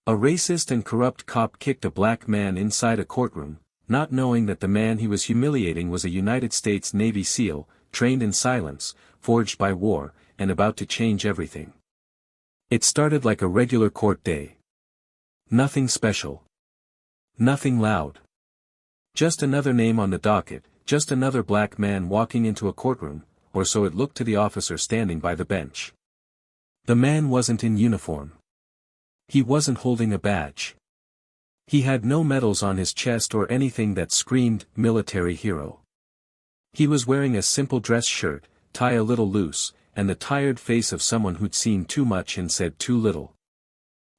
A racist and corrupt cop kicked a black man inside a courtroom, not knowing that the man he was humiliating was a United States Navy SEAL, trained in silence, forged by war, and about to change everything. It started like a regular court day. Nothing special. Nothing loud. Just another name on the docket, just another black man walking into a courtroom, or so it looked to the officer standing by the bench. The man wasn't in uniform. He wasn't holding a badge. He had no medals on his chest or anything that screamed military hero. He was wearing a simple dress shirt, tie a little loose, and the tired face of someone who'd seen too much and said too little.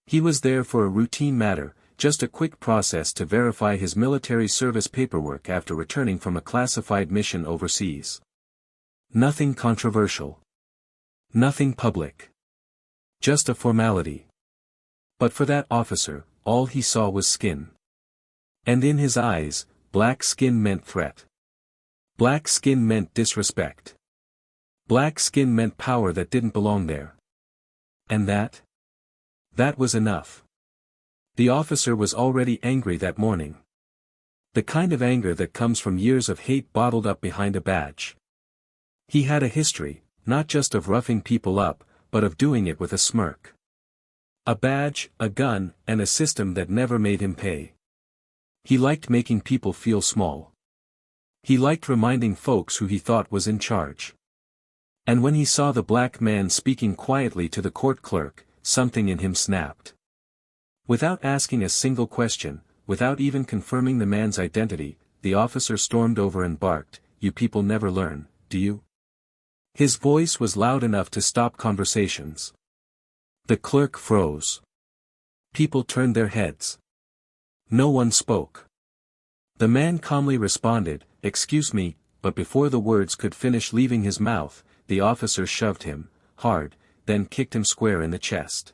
He was there for a routine matter, just a quick process to verify his military service paperwork after returning from a classified mission overseas. Nothing controversial. Nothing public. Just a formality. But for that officer, all he saw was skin. And in his eyes, black skin meant threat. Black skin meant disrespect. Black skin meant power that didn't belong there. And that? That was enough. The officer was already angry that morning. The kind of anger that comes from years of hate bottled up behind a badge. He had a history, not just of roughing people up, but of doing it with a smirk. A badge, a gun, and a system that never made him pay. He liked making people feel small. He liked reminding folks who he thought was in charge. And when he saw the black man speaking quietly to the court clerk, something in him snapped. Without asking a single question, without even confirming the man's identity, the officer stormed over and barked, "You people never learn, do you?" His voice was loud enough to stop conversations. The clerk froze. People turned their heads. No one spoke. The man calmly responded, "Excuse me," but before the words could finish leaving his mouth, the officer shoved him, hard, then kicked him square in the chest.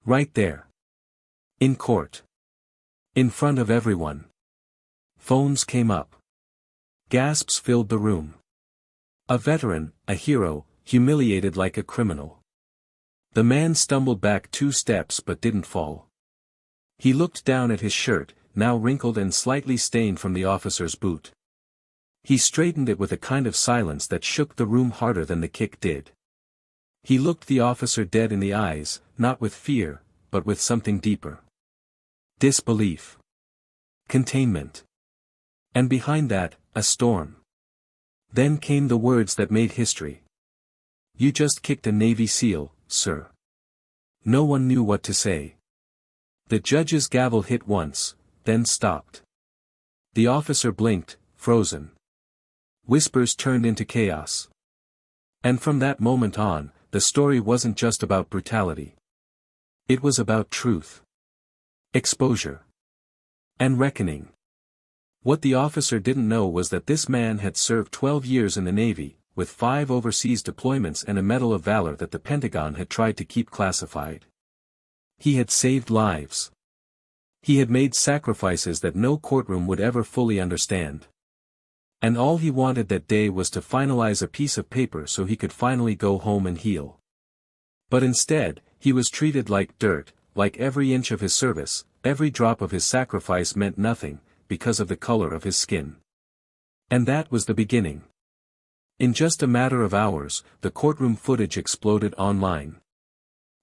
Right there. In court. In front of everyone. Phones came up. Gasps filled the room. A veteran, a hero, humiliated like a criminal. The man stumbled back 2 steps but didn't fall. He looked down at his shirt, now wrinkled and slightly stained from the officer's boot. He straightened it with a kind of silence that shook the room harder than the kick did. He looked the officer dead in the eyes, not with fear, but with something deeper. Disbelief. Containment. And behind that, a storm. Then came the words that made history. "You just kicked a Navy SEAL, sir." No one knew what to say. The judge's gavel hit once, then stopped. The officer blinked, frozen. Whispers turned into chaos. And from that moment on, the story wasn't just about brutality. It was about truth. Exposure. And reckoning. What the officer didn't know was that this man had served 12 years in the Navy, with 5 overseas deployments and a Medal of Valor that the Pentagon had tried to keep classified. He had saved lives. He had made sacrifices that no courtroom would ever fully understand. And all he wanted that day was to finalize a piece of paper so he could finally go home and heal. But instead, he was treated like dirt, like every inch of his service, every drop of his sacrifice meant nothing, because of the color of his skin. And that was the beginning. In just a matter of hours, the courtroom footage exploded online.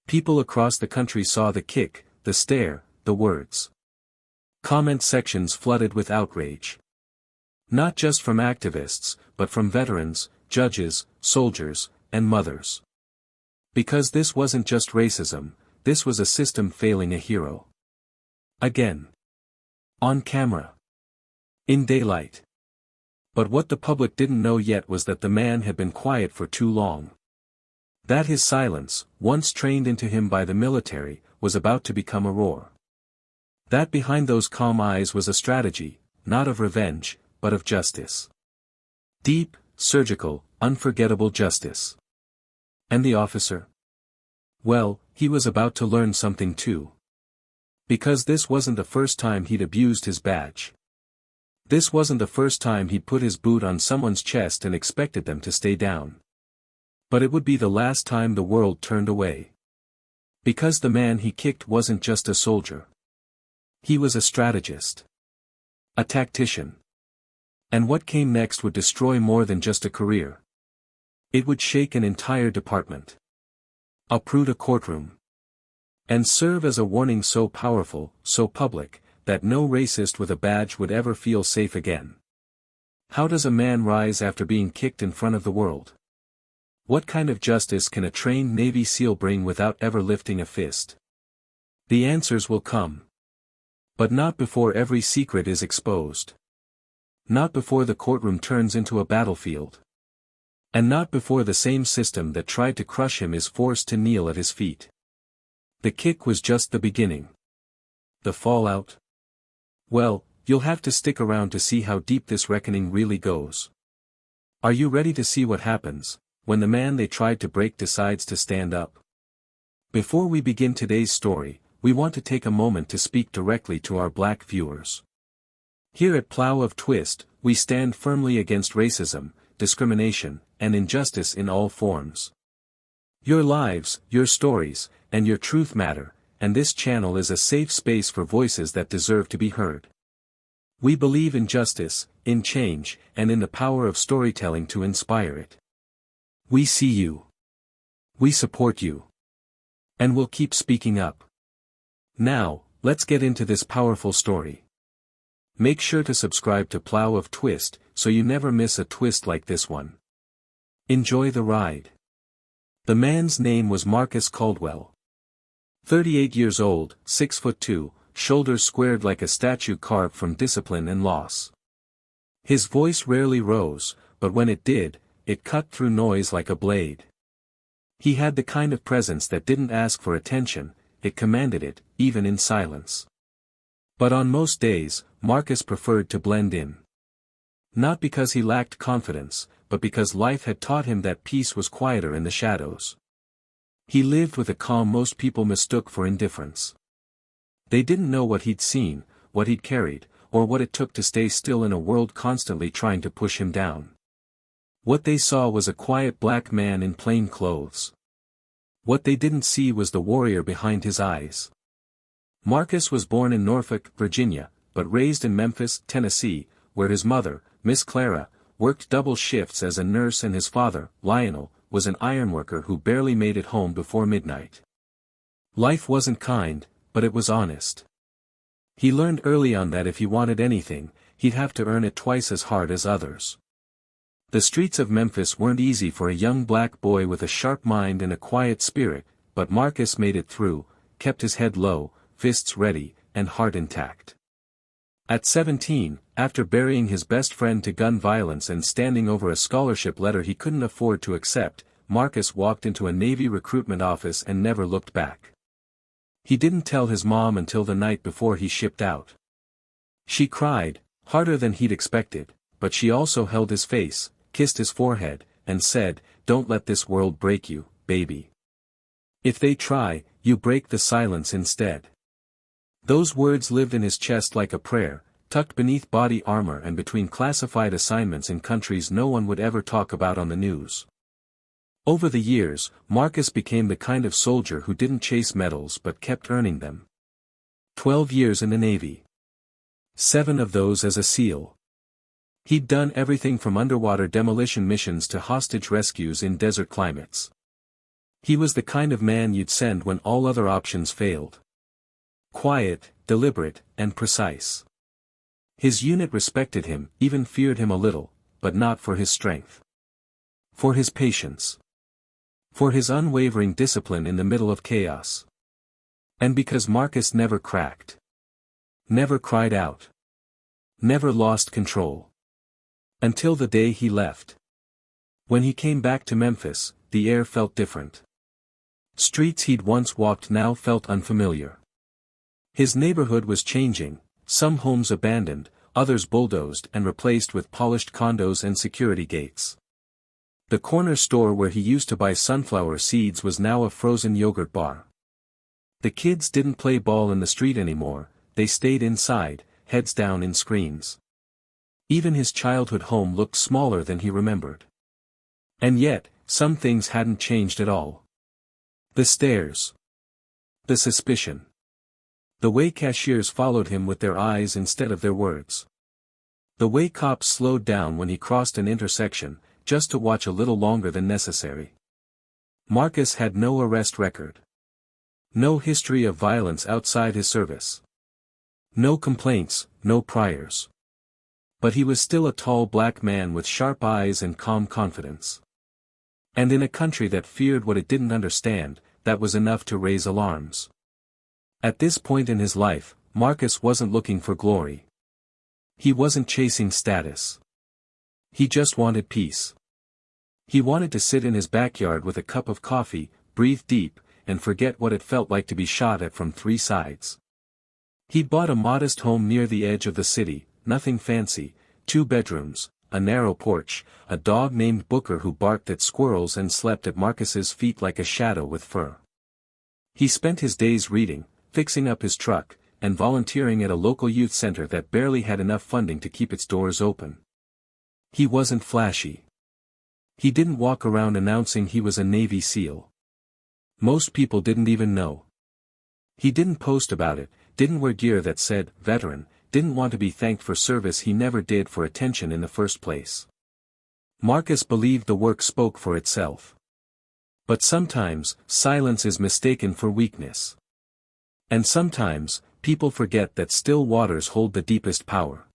People across the country saw the kick, the stare, the words. Comment sections flooded with outrage. Not just from activists, but from veterans, judges, soldiers, and mothers. Because this wasn't just racism, this was a system failing a hero. Again. On camera. In daylight. But what the public didn't know yet was that the man had been quiet for too long. That his silence, once trained into him by the military, was about to become a roar. That behind those calm eyes was a strategy, not of revenge, but of justice. Deep, surgical, unforgettable justice. And the officer? Well, he was about to learn something too. Because this wasn't the first time he'd abused his badge. This wasn't the first time he'd put his boot on someone's chest and expected them to stay down. But it would be the last time the world turned away. Because the man he kicked wasn't just a soldier. He was a strategist. A tactician. And what came next would destroy more than just a career. It would shake an entire department. Uproot a courtroom. And serve as a warning so powerful, so public, that no racist with a badge would ever feel safe again. How does a man rise after being kicked in front of the world? What kind of justice can a trained Navy SEAL bring without ever lifting a fist? The answers will come. But not before every secret is exposed. Not before the courtroom turns into a battlefield. And not before the same system that tried to crush him is forced to kneel at his feet. The kick was just the beginning. The fallout? Well, you'll have to stick around to see how deep this reckoning really goes. Are you ready to see what happens when the man they tried to break decides to stand up? Before we begin today's story, we want to take a moment to speak directly to our black viewers. Here at Plow of Twist, we stand firmly against racism, discrimination, and injustice in all forms. Your lives, your stories, and your truth matter, and this channel is a safe space for voices that deserve to be heard. We believe in justice, in change, and in the power of storytelling to inspire it. We see you. We support you. And we'll keep speaking up. Now, let's get into this powerful story. Make sure to subscribe to Plow of Twist, so you never miss a twist like this one. Enjoy the ride. The man's name was Marcus Caldwell. 38 years old, 6'2", shoulders squared like a statue carved from discipline and loss. His voice rarely rose, but when it did, it cut through noise like a blade. He had the kind of presence that didn't ask for attention, it commanded it, even in silence. But on most days, Marcus preferred to blend in. Not because he lacked confidence, but because life had taught him that peace was quieter in the shadows. He lived with a calm most people mistook for indifference. They didn't know what he'd seen, what he'd carried, or what it took to stay still in a world constantly trying to push him down. What they saw was a quiet black man in plain clothes. What they didn't see was the warrior behind his eyes. Marcus was born in Norfolk, Virginia, but raised in Memphis, Tennessee, where his mother, Miss Clara, worked double shifts as a nurse and his father, Lionel, was an ironworker who barely made it home before midnight. Life wasn't kind, but it was honest. He learned early on that if he wanted anything, he'd have to earn it twice as hard as others. The streets of Memphis weren't easy for a young black boy with a sharp mind and a quiet spirit, but Marcus made it through, kept his head low, fists ready, and heart intact. At 17, after burying his best friend to gun violence and standing over a scholarship letter he couldn't afford to accept, Marcus walked into a Navy recruitment office and never looked back. He didn't tell his mom until the night before he shipped out. She cried, harder than he'd expected, but she also held his face, kissed his forehead, and said, "Don't let this world break you, baby. If they try, you break the silence instead." Those words lived in his chest like a prayer, tucked beneath body armor and between classified assignments in countries no one would ever talk about on the news. Over the years, Marcus became the kind of soldier who didn't chase medals but kept earning them. 12 years in the Navy. 7 of those as a SEAL. He'd done everything from underwater demolition missions to hostage rescues in desert climates. He was the kind of man you'd send when all other options failed. Quiet, deliberate, and precise. His unit respected him, even feared him a little, but not for his strength. For his patience. For his unwavering discipline in the middle of chaos. And because Marcus never cracked. Never cried out. Never lost control. Until the day he left. When he came back to Memphis, the air felt different. Streets he'd once walked now felt unfamiliar. His neighborhood was changing, some homes abandoned, others bulldozed and replaced with polished condos and security gates. The corner store where he used to buy sunflower seeds was now a frozen yogurt bar. The kids didn't play ball in the street anymore, they stayed inside, heads down in screens. Even his childhood home looked smaller than he remembered. And yet, some things hadn't changed at all. The stairs. The suspicion. The way cashiers followed him with their eyes instead of their words. The way cops slowed down when he crossed an intersection, just to watch a little longer than necessary. Marcus had no arrest record. No history of violence outside his service. No complaints, no priors. But he was still a tall black man with sharp eyes and calm confidence. And in a country that feared what it didn't understand, that was enough to raise alarms. At this point in his life, Marcus wasn't looking for glory. He wasn't chasing status. He just wanted peace. He wanted to sit in his backyard with a cup of coffee, breathe deep, and forget what it felt like to be shot at from 3 sides. He'd bought a modest home near the edge of the city, nothing fancy, 2 bedrooms, a narrow porch, a dog named Booker who barked at squirrels and slept at Marcus's feet like a shadow with fur. He spent his days reading, fixing up his truck, and volunteering at a local youth center that barely had enough funding to keep its doors open. He wasn't flashy. He didn't walk around announcing he was a Navy SEAL. Most people didn't even know. He didn't post about it, didn't wear gear that said, veteran, didn't want to be thanked for service he never did for attention in the first place. Marcus believed the work spoke for itself. But sometimes, silence is mistaken for weakness. And sometimes, people forget that still waters hold the deepest power.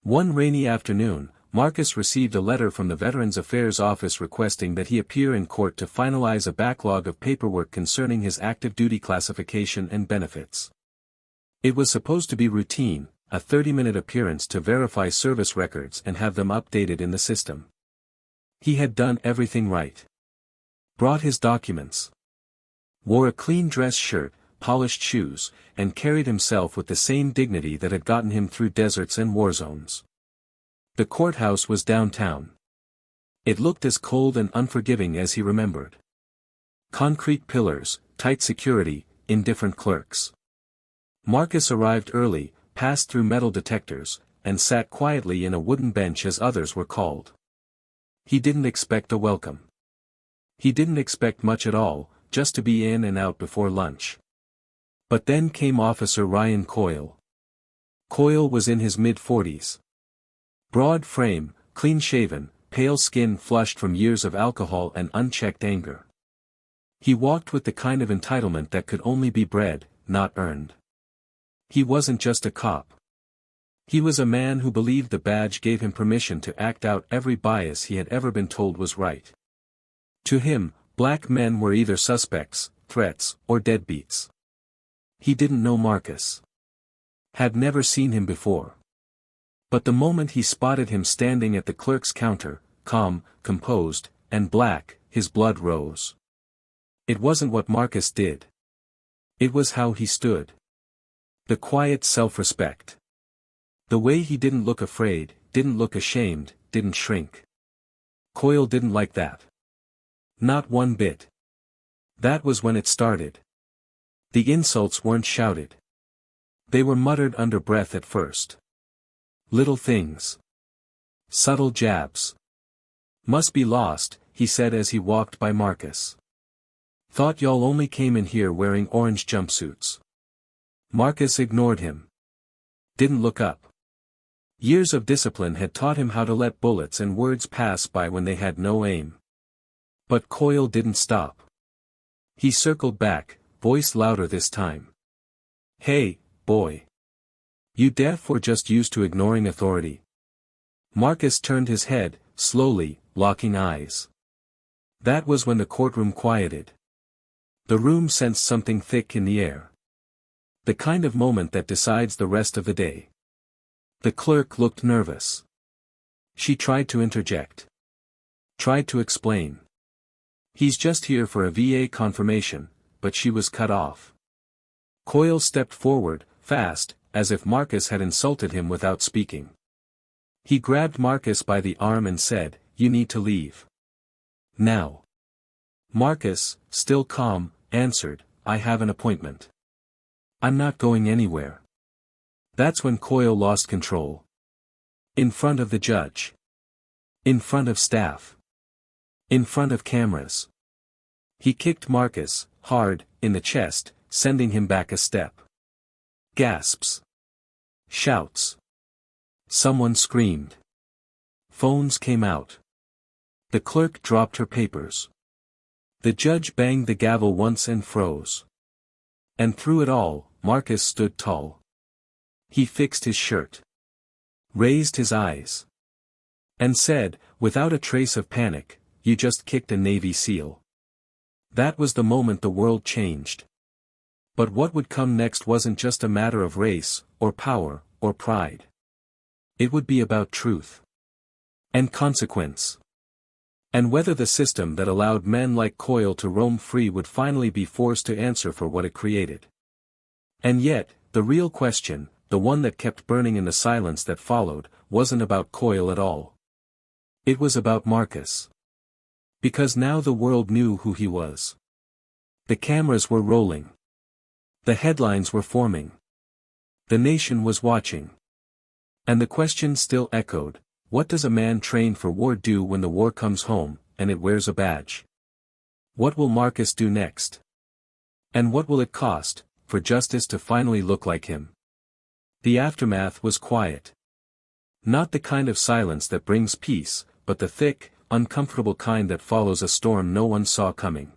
One rainy afternoon, Marcus received a letter from the Veterans Affairs Office requesting that he appear in court to finalize a backlog of paperwork concerning his active duty classification and benefits. It was supposed to be routine, a 30-minute appearance to verify service records and have them updated in the system. He had done everything right. Brought his documents. Wore a clean dress shirt, polished shoes, and carried himself with the same dignity that had gotten him through deserts and war zones. The courthouse was downtown. It looked as cold and unforgiving as he remembered. Concrete pillars, tight security, indifferent clerks. Marcus arrived early, passed through metal detectors, and sat quietly in a wooden bench as others were called. He didn't expect a welcome. He didn't expect much at all, just to be in and out before lunch. But then came Officer Ryan Coyle. Coyle was in his mid-40s. Broad frame, clean-shaven, pale skin flushed from years of alcohol and unchecked anger. He walked with the kind of entitlement that could only be bred, not earned. He wasn't just a cop. He was a man who believed the badge gave him permission to act out every bias he had ever been told was right. To him, black men were either suspects, threats, or deadbeats. He didn't know Marcus. Had never seen him before. But the moment he spotted him standing at the clerk's counter, calm, composed, and black, his blood rose. It wasn't what Marcus did. It was how he stood. The quiet self-respect. The way he didn't look afraid, didn't look ashamed, didn't shrink. Coyle didn't like that. Not one bit. That was when it started. The insults weren't shouted. They were muttered under breath at first. Little things. Subtle jabs. Must be lost, he said as he walked by Marcus. Thought y'all only came in here wearing orange jumpsuits. Marcus ignored him. Didn't look up. Years of discipline had taught him how to let bullets and words pass by when they had no aim. But Coyle didn't stop. He circled back, voice louder this time. Hey, boy. You deaf or just used to ignoring authority? Marcus turned his head, slowly, locking eyes. That was when the courtroom quieted. The room sensed something thick in the air. The kind of moment that decides the rest of the day. The clerk looked nervous. She tried to interject. Tried to explain. He's just here for a VA confirmation, but she was cut off. Coyle stepped forward, fast, as if Marcus had insulted him without speaking. He grabbed Marcus by the arm and said, "You need to leave. Now." Marcus, still calm, answered, "I have an appointment. I'm not going anywhere." That's when Coyle lost control. In front of the judge. In front of staff. In front of cameras. He kicked Marcus, hard, in the chest, sending him back a step. Gasps. Shouts. Someone screamed. Phones came out. The clerk dropped her papers. The judge banged the gavel once and froze. And through it all, Marcus stood tall. He fixed his shirt. Raised his eyes. And said, without a trace of panic, "You just kicked a Navy SEAL." That was the moment the world changed. But what would come next wasn't just a matter of race, or power, or pride. It would be about truth. And consequence. And whether the system that allowed men like Coyle to roam free would finally be forced to answer for what it created. And yet, the real question, the one that kept burning in the silence that followed, wasn't about Coyle at all. It was about Marcus. Because now the world knew who he was. The cameras were rolling. The headlines were forming. The nation was watching. And the question still echoed, what does a man trained for war do when the war comes home, and it wears a badge? What will Marcus do next? And what will it cost, for justice to finally look like him? The aftermath was quiet. Not the kind of silence that brings peace, but the thick, uncomfortable kind that follows a storm no one saw coming.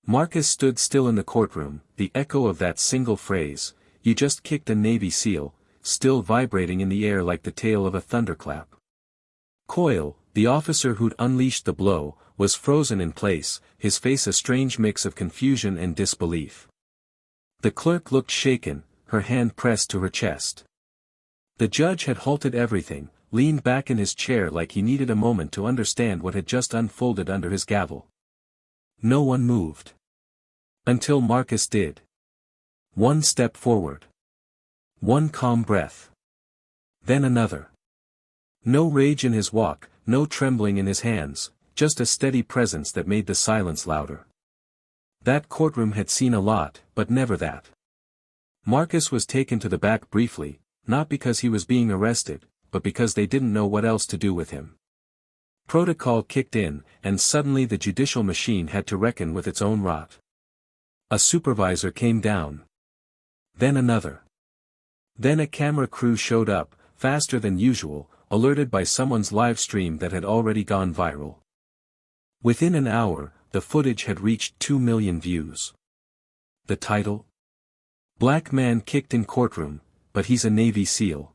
Marcus stood still in the courtroom, the echo of that single phrase, "You just kicked a Navy SEAL," still vibrating in the air like the tail of a thunderclap. Coyle, the officer who'd unleashed the blow, was frozen in place, his face a strange mix of confusion and disbelief. The clerk looked shaken, her hand pressed to her chest. The judge had halted everything, leaned back in his chair like he needed a moment to understand what had just unfolded under his gavel. No one moved. Until Marcus did. One step forward. One calm breath. Then another. No rage in his walk, no trembling in his hands, just a steady presence that made the silence louder. That courtroom had seen a lot, but never that. Marcus was taken to the back briefly, not because he was being arrested, but because they didn't know what else to do with him. Protocol kicked in, and suddenly the judicial machine had to reckon with its own rot. A supervisor came down. Then another. Then a camera crew showed up, faster than usual, alerted by someone's live stream that had already gone viral. Within an hour, the footage had reached 2 million views. The title? Black Man Kicked in Courtroom, but He's a Navy SEAL.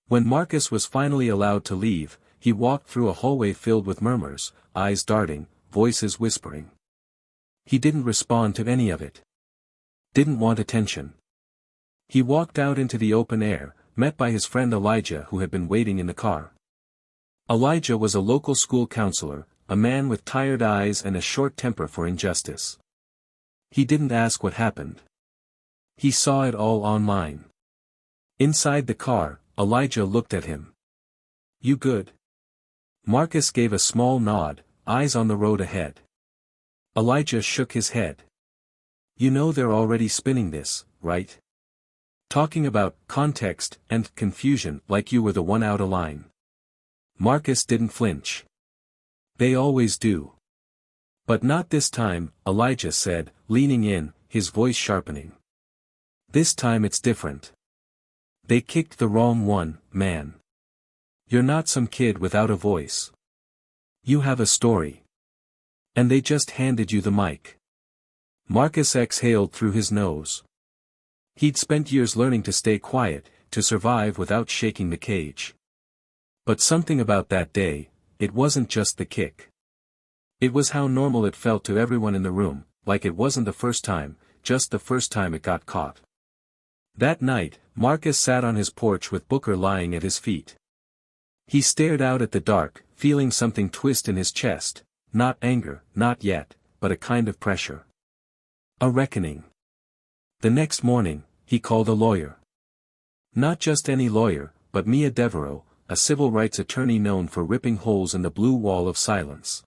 When Marcus was finally allowed to leave, he walked through a hallway filled with murmurs, eyes darting, voices whispering. He didn't respond to any of it. Didn't want attention. He walked out into the open air, met by his friend Elijah who had been waiting in the car. Elijah was a local school counselor, a man with tired eyes and a short temper for injustice. He didn't ask what happened. He saw it all online. Inside the car, Elijah looked at him. "You good?" Marcus gave a small nod, eyes on the road ahead. Elijah shook his head. "You know they're already spinning this, right? Talking about context and confusion like you were the one out of line." Marcus didn't flinch. "They always do. But not this time," Elijah said, leaning in, his voice sharpening. "This time it's different. They kicked the wrong one, man. You're not some kid without a voice. You have a story. And they just handed you the mic." Marcus exhaled through his nose. He'd spent years learning to stay quiet, to survive without shaking the cage. But something about that day, it wasn't just the kick. It was how normal it felt to everyone in the room, like it wasn't the first time, just the first time it got caught. That night, Marcus sat on his porch with Booker lying at his feet. He stared out at the dark, feeling something twist in his chest, not anger, not yet, but a kind of pressure. A reckoning. The next morning, he called a lawyer. Not just any lawyer, but Mia Devereaux, a civil rights attorney known for ripping holes in the blue wall of silence.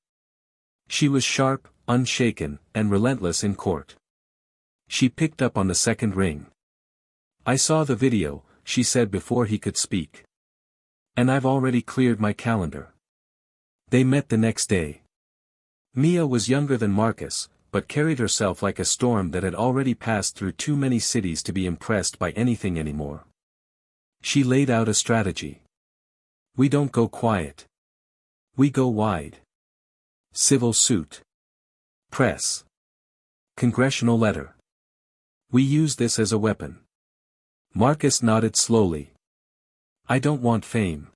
She was sharp, unshaken, and relentless in court. She picked up on the second ring. "I saw the video," she said before he could speak. "And I've already cleared my calendar." They met the next day. Mia was younger than Marcus, but carried herself like a storm that had already passed through too many cities to be impressed by anything anymore. She laid out a strategy. We don't go quiet. We go wide. Civil suit. Press. Congressional letter. We use this as a weapon. Marcus nodded slowly. I don't want fame.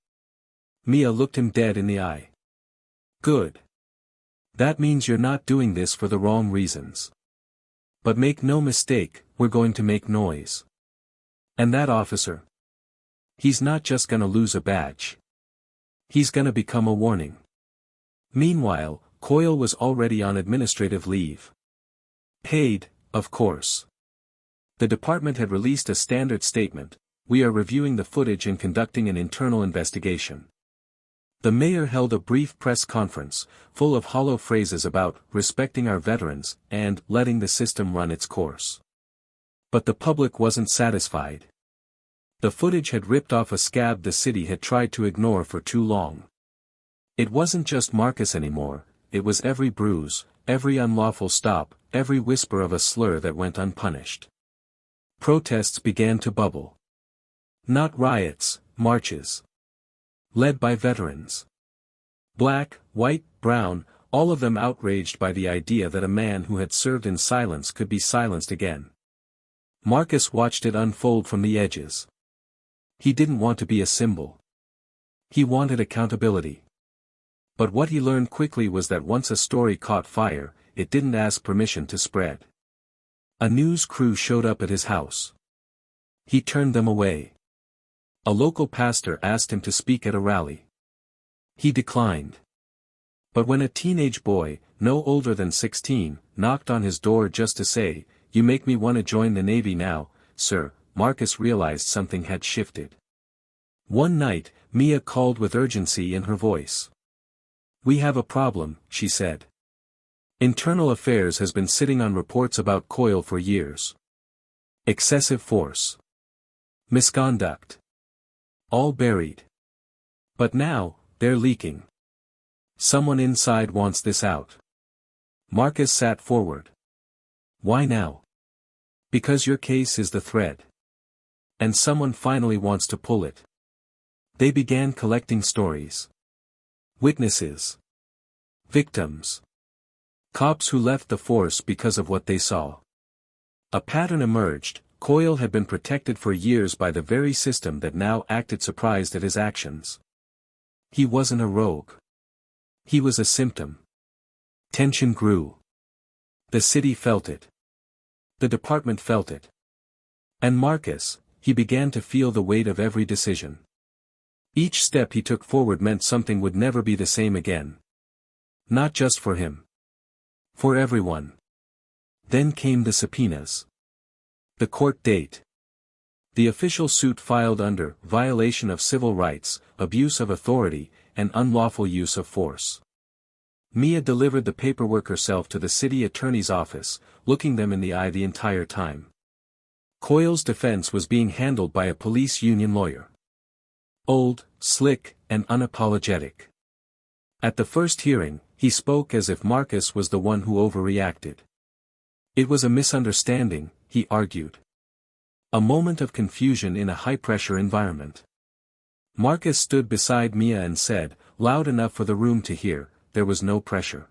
Mia looked him dead in the eye. Good. That means you're not doing this for the wrong reasons. But make no mistake, we're going to make noise. And that officer? He's not just gonna lose a badge. He's gonna become a warning. Meanwhile, Coyle was already on administrative leave. Paid, of course. The department had released a standard statement: we are reviewing the footage and conducting an internal investigation. The mayor held a brief press conference, full of hollow phrases about respecting our veterans and letting the system run its course. But the public wasn't satisfied. The footage had ripped off a scab the city had tried to ignore for too long. It wasn't just Marcus anymore, it was every bruise, every unlawful stop, every whisper of a slur that went unpunished. Protests began to bubble. Not riots, marches. Led by veterans. Black, white, brown, all of them outraged by the idea that a man who had served in silence could be silenced again. Marcus watched it unfold from the edges. He didn't want to be a symbol. He wanted accountability. But what he learned quickly was that once a story caught fire, it didn't ask permission to spread. A news crew showed up at his house. He turned them away. A local pastor asked him to speak at a rally. He declined. But when a teenage boy, no older than 16, knocked on his door just to say, "You make me want to join the Navy now, sir," Marcus realized something had shifted. One night, Mia called with urgency in her voice. "We have a problem," she said. Internal Affairs has been sitting on reports about Coyle for years. Excessive force. Misconduct. All buried. But now, they're leaking. Someone inside wants this out. Marcus sat forward. Why now? Because your case is the thread. And someone finally wants to pull it. They began collecting stories. Witnesses. Victims. Cops who left the force because of what they saw. A pattern emerged: Coyle had been protected for years by the very system that now acted surprised at his actions. He wasn't a rogue. He was a symptom. Tension grew. The city felt it. The department felt it. And Marcus, he began to feel the weight of every decision. Each step he took forward meant something would never be the same again. Not just for him. For everyone. Then came the subpoenas. The court date. The official suit filed under violation of civil rights, abuse of authority, and unlawful use of force. Mia delivered the paperwork herself to the city attorney's office, looking them in the eye the entire time. Coyle's defense was being handled by a police union lawyer. Old, slick, and unapologetic. At the first hearing, he spoke as if Marcus was the one who overreacted. It was a misunderstanding, he argued. A moment of confusion in a high-pressure environment. Marcus stood beside Mia and said, loud enough for the room to hear, there was no pressure.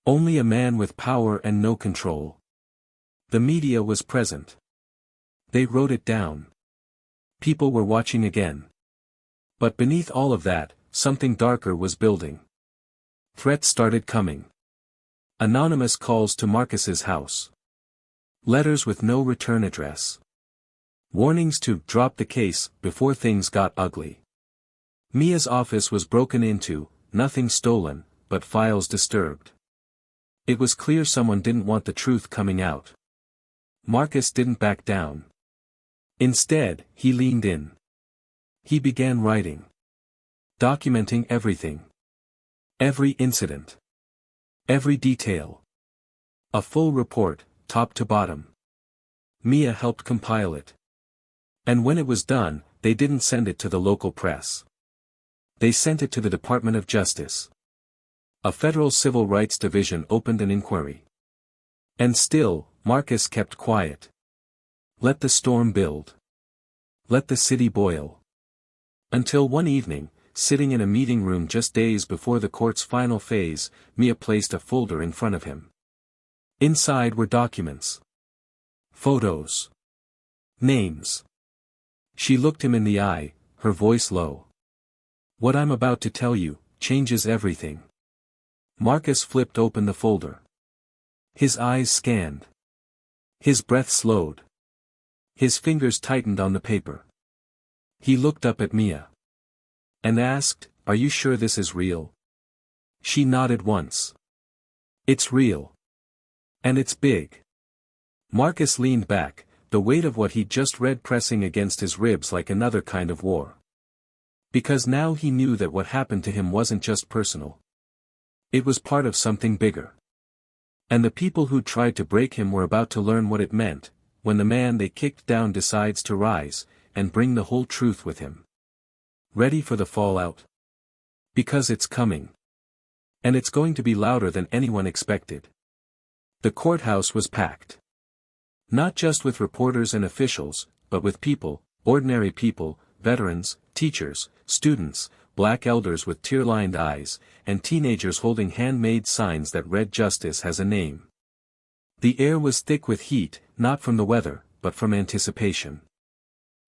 Only a man with power and no control. The media was present. They wrote it down. People were watching again. But beneath all of that, something darker was building. Threats started coming. Anonymous calls to Marcus's house. Letters with no return address. Warnings to drop the case before things got ugly. Mia's office was broken into, nothing stolen, but files disturbed. It was clear someone didn't want the truth coming out. Marcus didn't back down. Instead, he leaned in. He began writing. Documenting everything. Every incident. Every detail. A full report, top to bottom. Mia helped compile it. And when it was done, they didn't send it to the local press. They sent it to the Department of Justice. A federal civil rights division opened an inquiry. And still, Marcus kept quiet. Let the storm build. Let the city boil. Until one evening, sitting in a meeting room just days before the court's final phase, Mia placed a folder in front of him. Inside were documents. Photos. Names. She looked him in the eye, her voice low. What I'm about to tell you changes everything. Marcus flipped open the folder. His eyes scanned. His breath slowed. His fingers tightened on the paper. He looked up at Mia. And asked, "Are you sure this is real?" She nodded once. "It's real. And it's big." Marcus leaned back, the weight of what he'd just read pressing against his ribs like another kind of war. Because now he knew that what happened to him wasn't just personal. It was part of something bigger. And the people who tried to break him were about to learn what it meant, when the man they kicked down decides to rise, and bring the whole truth with him. Ready for the fallout? Because it's coming. And it's going to be louder than anyone expected. The courthouse was packed. Not just with reporters and officials, but with people, ordinary people, veterans, teachers, students, black elders with tear-lined eyes, and teenagers holding handmade signs that read "Justice has a name." The air was thick with heat, not from the weather, but from anticipation.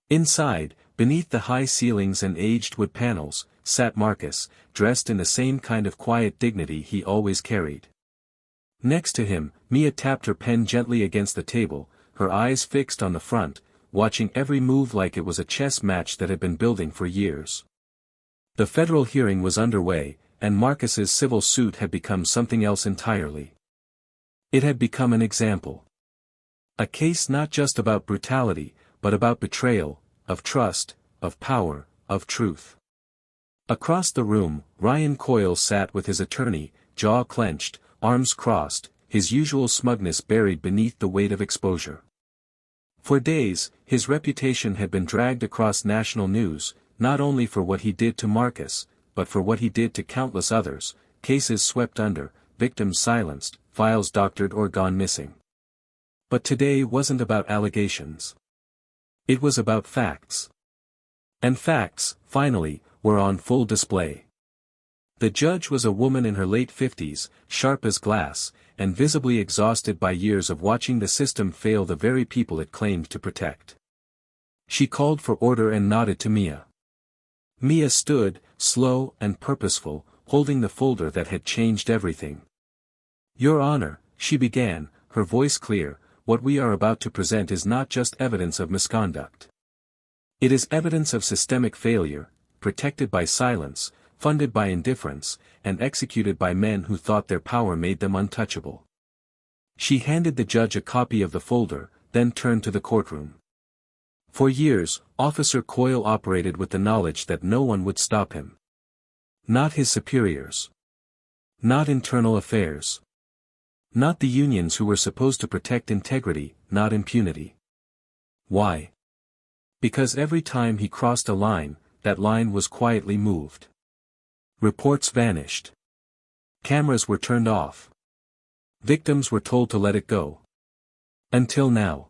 Inside, beneath the high ceilings and aged wood panels, sat Marcus, dressed in the same kind of quiet dignity he always carried. Next to him, Mia tapped her pen gently against the table, her eyes fixed on the front, watching every move like it was a chess match that had been building for years. The federal hearing was underway, and Marcus's civil suit had become something else entirely. It had become an example. A case not just about brutality, but about betrayal, of trust, of power, of truth. Across the room, Ryan Coyle sat with his attorney, jaw clenched, arms crossed, his usual smugness buried beneath the weight of exposure. For days, his reputation had been dragged across national news, not only for what he did to Marcus, but for what he did to countless others, cases swept under, victims silenced, files doctored or gone missing. But today wasn't about allegations. It was about facts. And facts, finally, were on full display. The judge was a woman in her late 50s, sharp as glass, and visibly exhausted by years of watching the system fail the very people it claimed to protect. She called for order and nodded to Mia. Mia stood, slow and purposeful, holding the folder that had changed everything. "Your Honor," she began, her voice clear, "what we are about to present is not just evidence of misconduct. It is evidence of systemic failure, protected by silence, funded by indifference, and executed by men who thought their power made them untouchable." She handed the judge a copy of the folder, then turned to the courtroom. For years, Officer Coyle operated with the knowledge that no one would stop him. Not his superiors. Not internal affairs. Not the unions who were supposed to protect integrity, not impunity. Why? Because every time he crossed a line, that line was quietly moved. Reports vanished. Cameras were turned off. Victims were told to let it go. Until now.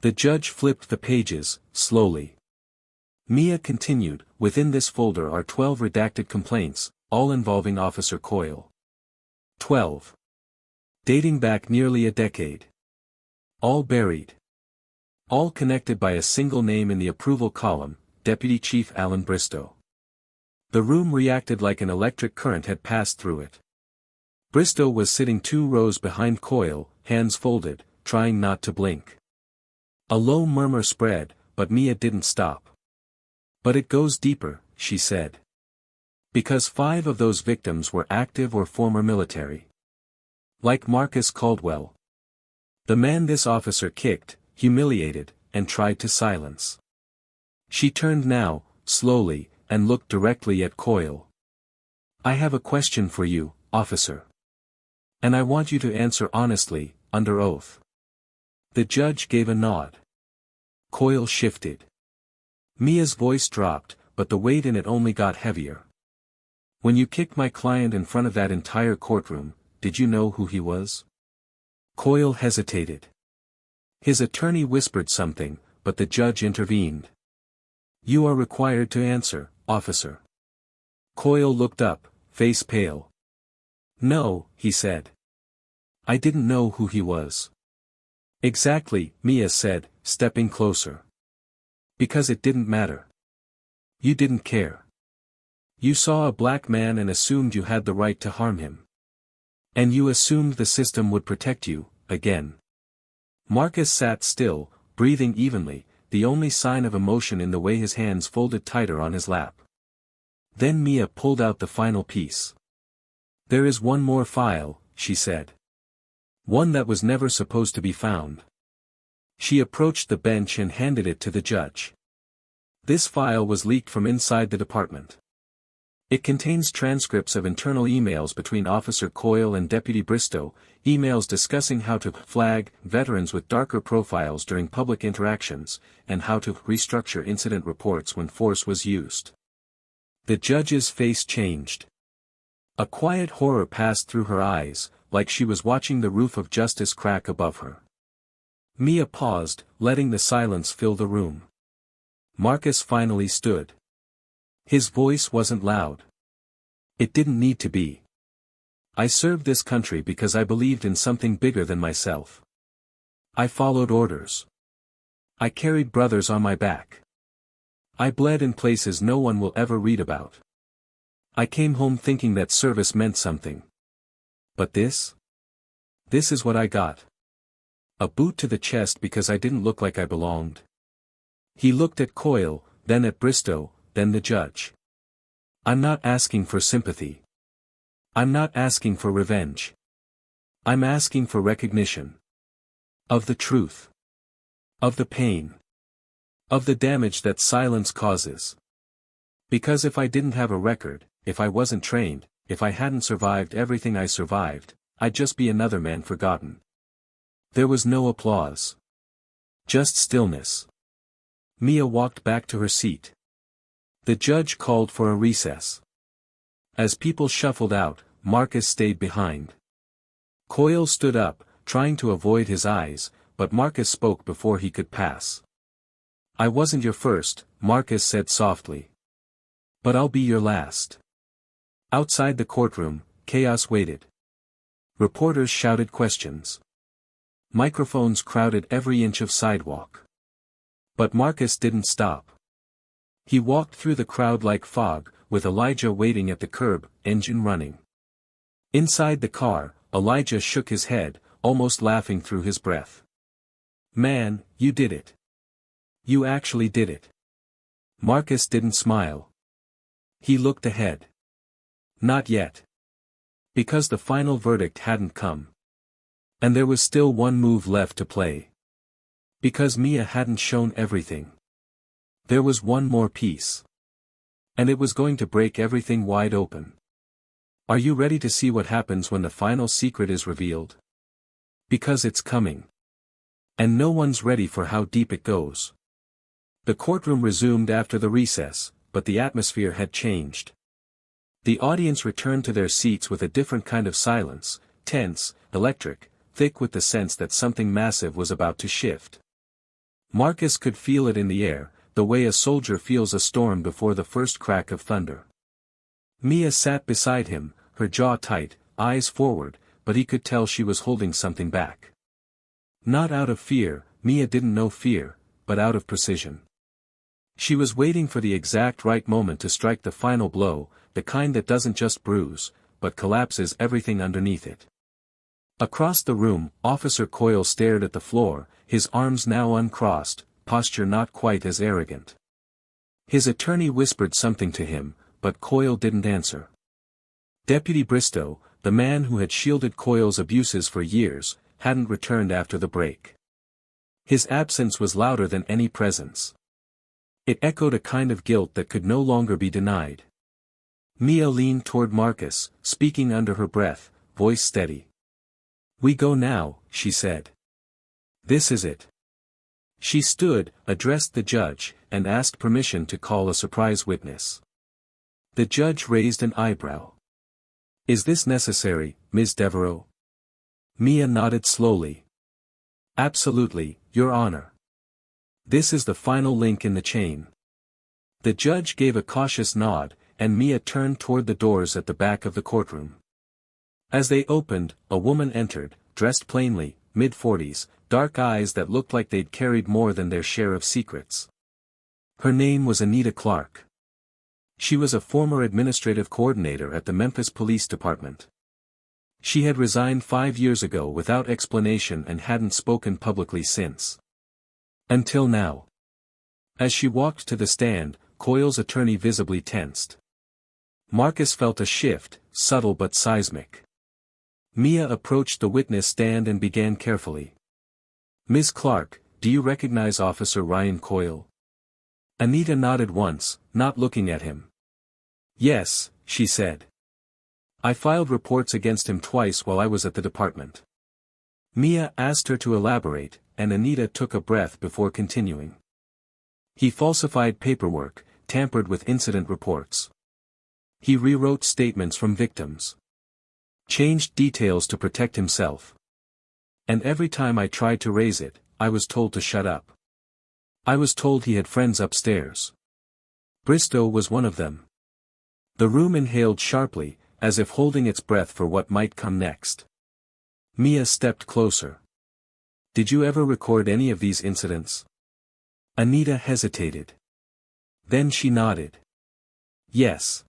The judge flipped the pages, slowly. Mia continued, "Within this folder are 12 redacted complaints, all involving Officer Coyle. 12. Dating back nearly a decade. All buried. All connected by a single name in the approval column, Deputy Chief Alan Bristow." The room reacted like an electric current had passed through it. Bristow was sitting 2 rows behind Coyle, hands folded, trying not to blink. A low murmur spread, but Mia didn't stop. "But it goes deeper," she said. "Because 5 of those victims were active or former military. Like Marcus Caldwell. The man this officer kicked, humiliated, and tried to silence." She turned now, slowly, and looked directly at Coyle. "I have a question for you, officer. And I want you to answer honestly, under oath." The judge gave a nod. Coyle shifted. Mia's voice dropped, but the weight in it only got heavier. "When you kicked my client in front of that entire courtroom, did you know who he was?" Coyle hesitated. His attorney whispered something, but the judge intervened. "You are required to answer, officer." Coyle looked up, face pale. "No," he said. "I didn't know who he was." "Exactly," Mia said, stepping closer. "Because it didn't matter. You didn't care. You saw a black man and assumed you had the right to harm him. And you assumed the system would protect you, again." Marcus sat still, breathing evenly, the only sign of emotion in the way his hands folded tighter on his lap. Then Mia pulled out the final piece. "There is one more file," she said. "One that was never supposed to be found." She approached the bench and handed it to the judge. This file was leaked from inside the department. It contains transcripts of internal emails between Officer Coyle and Deputy Bristow, emails discussing how to flag veterans with darker profiles during public interactions, and how to restructure incident reports when force was used. The judge's face changed. A quiet horror passed through her eyes, like she was watching the roof of justice crack above her. Mia paused, letting the silence fill the room. Marcus finally stood. His voice wasn't loud. It didn't need to be. "I served this country because I believed in something bigger than myself. I followed orders. I carried brothers on my back. I bled in places no one will ever read about. I came home thinking that service meant something. But this? This is what I got. A boot to the chest because I didn't look like I belonged." He looked at Coyle, then at Bristow, then the judge. "I'm not asking for sympathy. I'm not asking for revenge. I'm asking for recognition. Of the truth. Of the pain. Of the damage that silence causes. Because if I didn't have a record, if I wasn't trained, if I hadn't survived everything I survived, I'd just be another man forgotten." There was no applause. Just stillness. Mia walked back to her seat. The judge called for a recess. As people shuffled out, Marcus stayed behind. Coyle stood up, trying to avoid his eyes, but Marcus spoke before he could pass. "I wasn't your first," Marcus said softly. "But I'll be your last." Outside the courtroom, chaos waited. Reporters shouted questions. Microphones crowded every inch of sidewalk. But Marcus didn't stop. He walked through the crowd like fog, with Elijah waiting at the curb, engine running. Inside the car, Elijah shook his head, almost laughing through his breath. "Man, you did it. You actually did it." Marcus didn't smile. He looked ahead. Not yet. Because the final verdict hadn't come. And there was still one move left to play. Because Mia hadn't shown everything. There was one more piece. And it was going to break everything wide open. Are you ready to see what happens when the final secret is revealed? Because it's coming. And no one's ready for how deep it goes. The courtroom resumed after the recess, but the atmosphere had changed. The audience returned to their seats with a different kind of silence, tense, electric, thick with the sense that something massive was about to shift. Marcus could feel it in the air, the way a soldier feels a storm before the first crack of thunder. Mia sat beside him, her jaw tight, eyes forward, but he could tell she was holding something back. Not out of fear, Mia didn't know fear, but out of precision. She was waiting for the exact right moment to strike the final blow, the kind that doesn't just bruise, but collapses everything underneath it. Across the room, Officer Coyle stared at the floor, his arms now uncrossed, posture not quite as arrogant. His attorney whispered something to him, but Coyle didn't answer. Deputy Bristow, the man who had shielded Coyle's abuses for years, hadn't returned after the break. His absence was louder than any presence. It echoed a kind of guilt that could no longer be denied. Mia leaned toward Marcus, speaking under her breath, voice steady. "We go now," she said. "This is it." She stood, addressed the judge, and asked permission to call a surprise witness. The judge raised an eyebrow. "Is this necessary, Ms. Devereaux?" Mia nodded slowly. Absolutely, Your Honor. This is the final link in the chain. The judge gave a cautious nod, and Mia turned toward the doors at the back of the courtroom. As they opened, a woman entered, dressed plainly, mid-40s, dark eyes that looked like they'd carried more than their share of secrets. Her name was Anita Clark. She was a former administrative coordinator at the Memphis Police Department. She had resigned 5 years ago without explanation and hadn't spoken publicly since. Until now. As she walked to the stand, Coyle's attorney visibly tensed. Marcus felt a shift, subtle but seismic. Mia approached the witness stand and began carefully. Ms. Clark, do you recognize Officer Ryan Coyle? Anita nodded once, not looking at him. Yes, she said. I filed reports against him twice while I was at the department. Mia asked her to elaborate, and Anita took a breath before continuing. He falsified paperwork, tampered with incident reports. He rewrote statements from victims. Changed details to protect himself. And every time I tried to raise it, I was told to shut up. I was told he had friends upstairs. Bristow was one of them. The room inhaled sharply, as if holding its breath for what might come next. Mia stepped closer. Did you ever record any of these incidents? Anita hesitated. Then she nodded. Yes.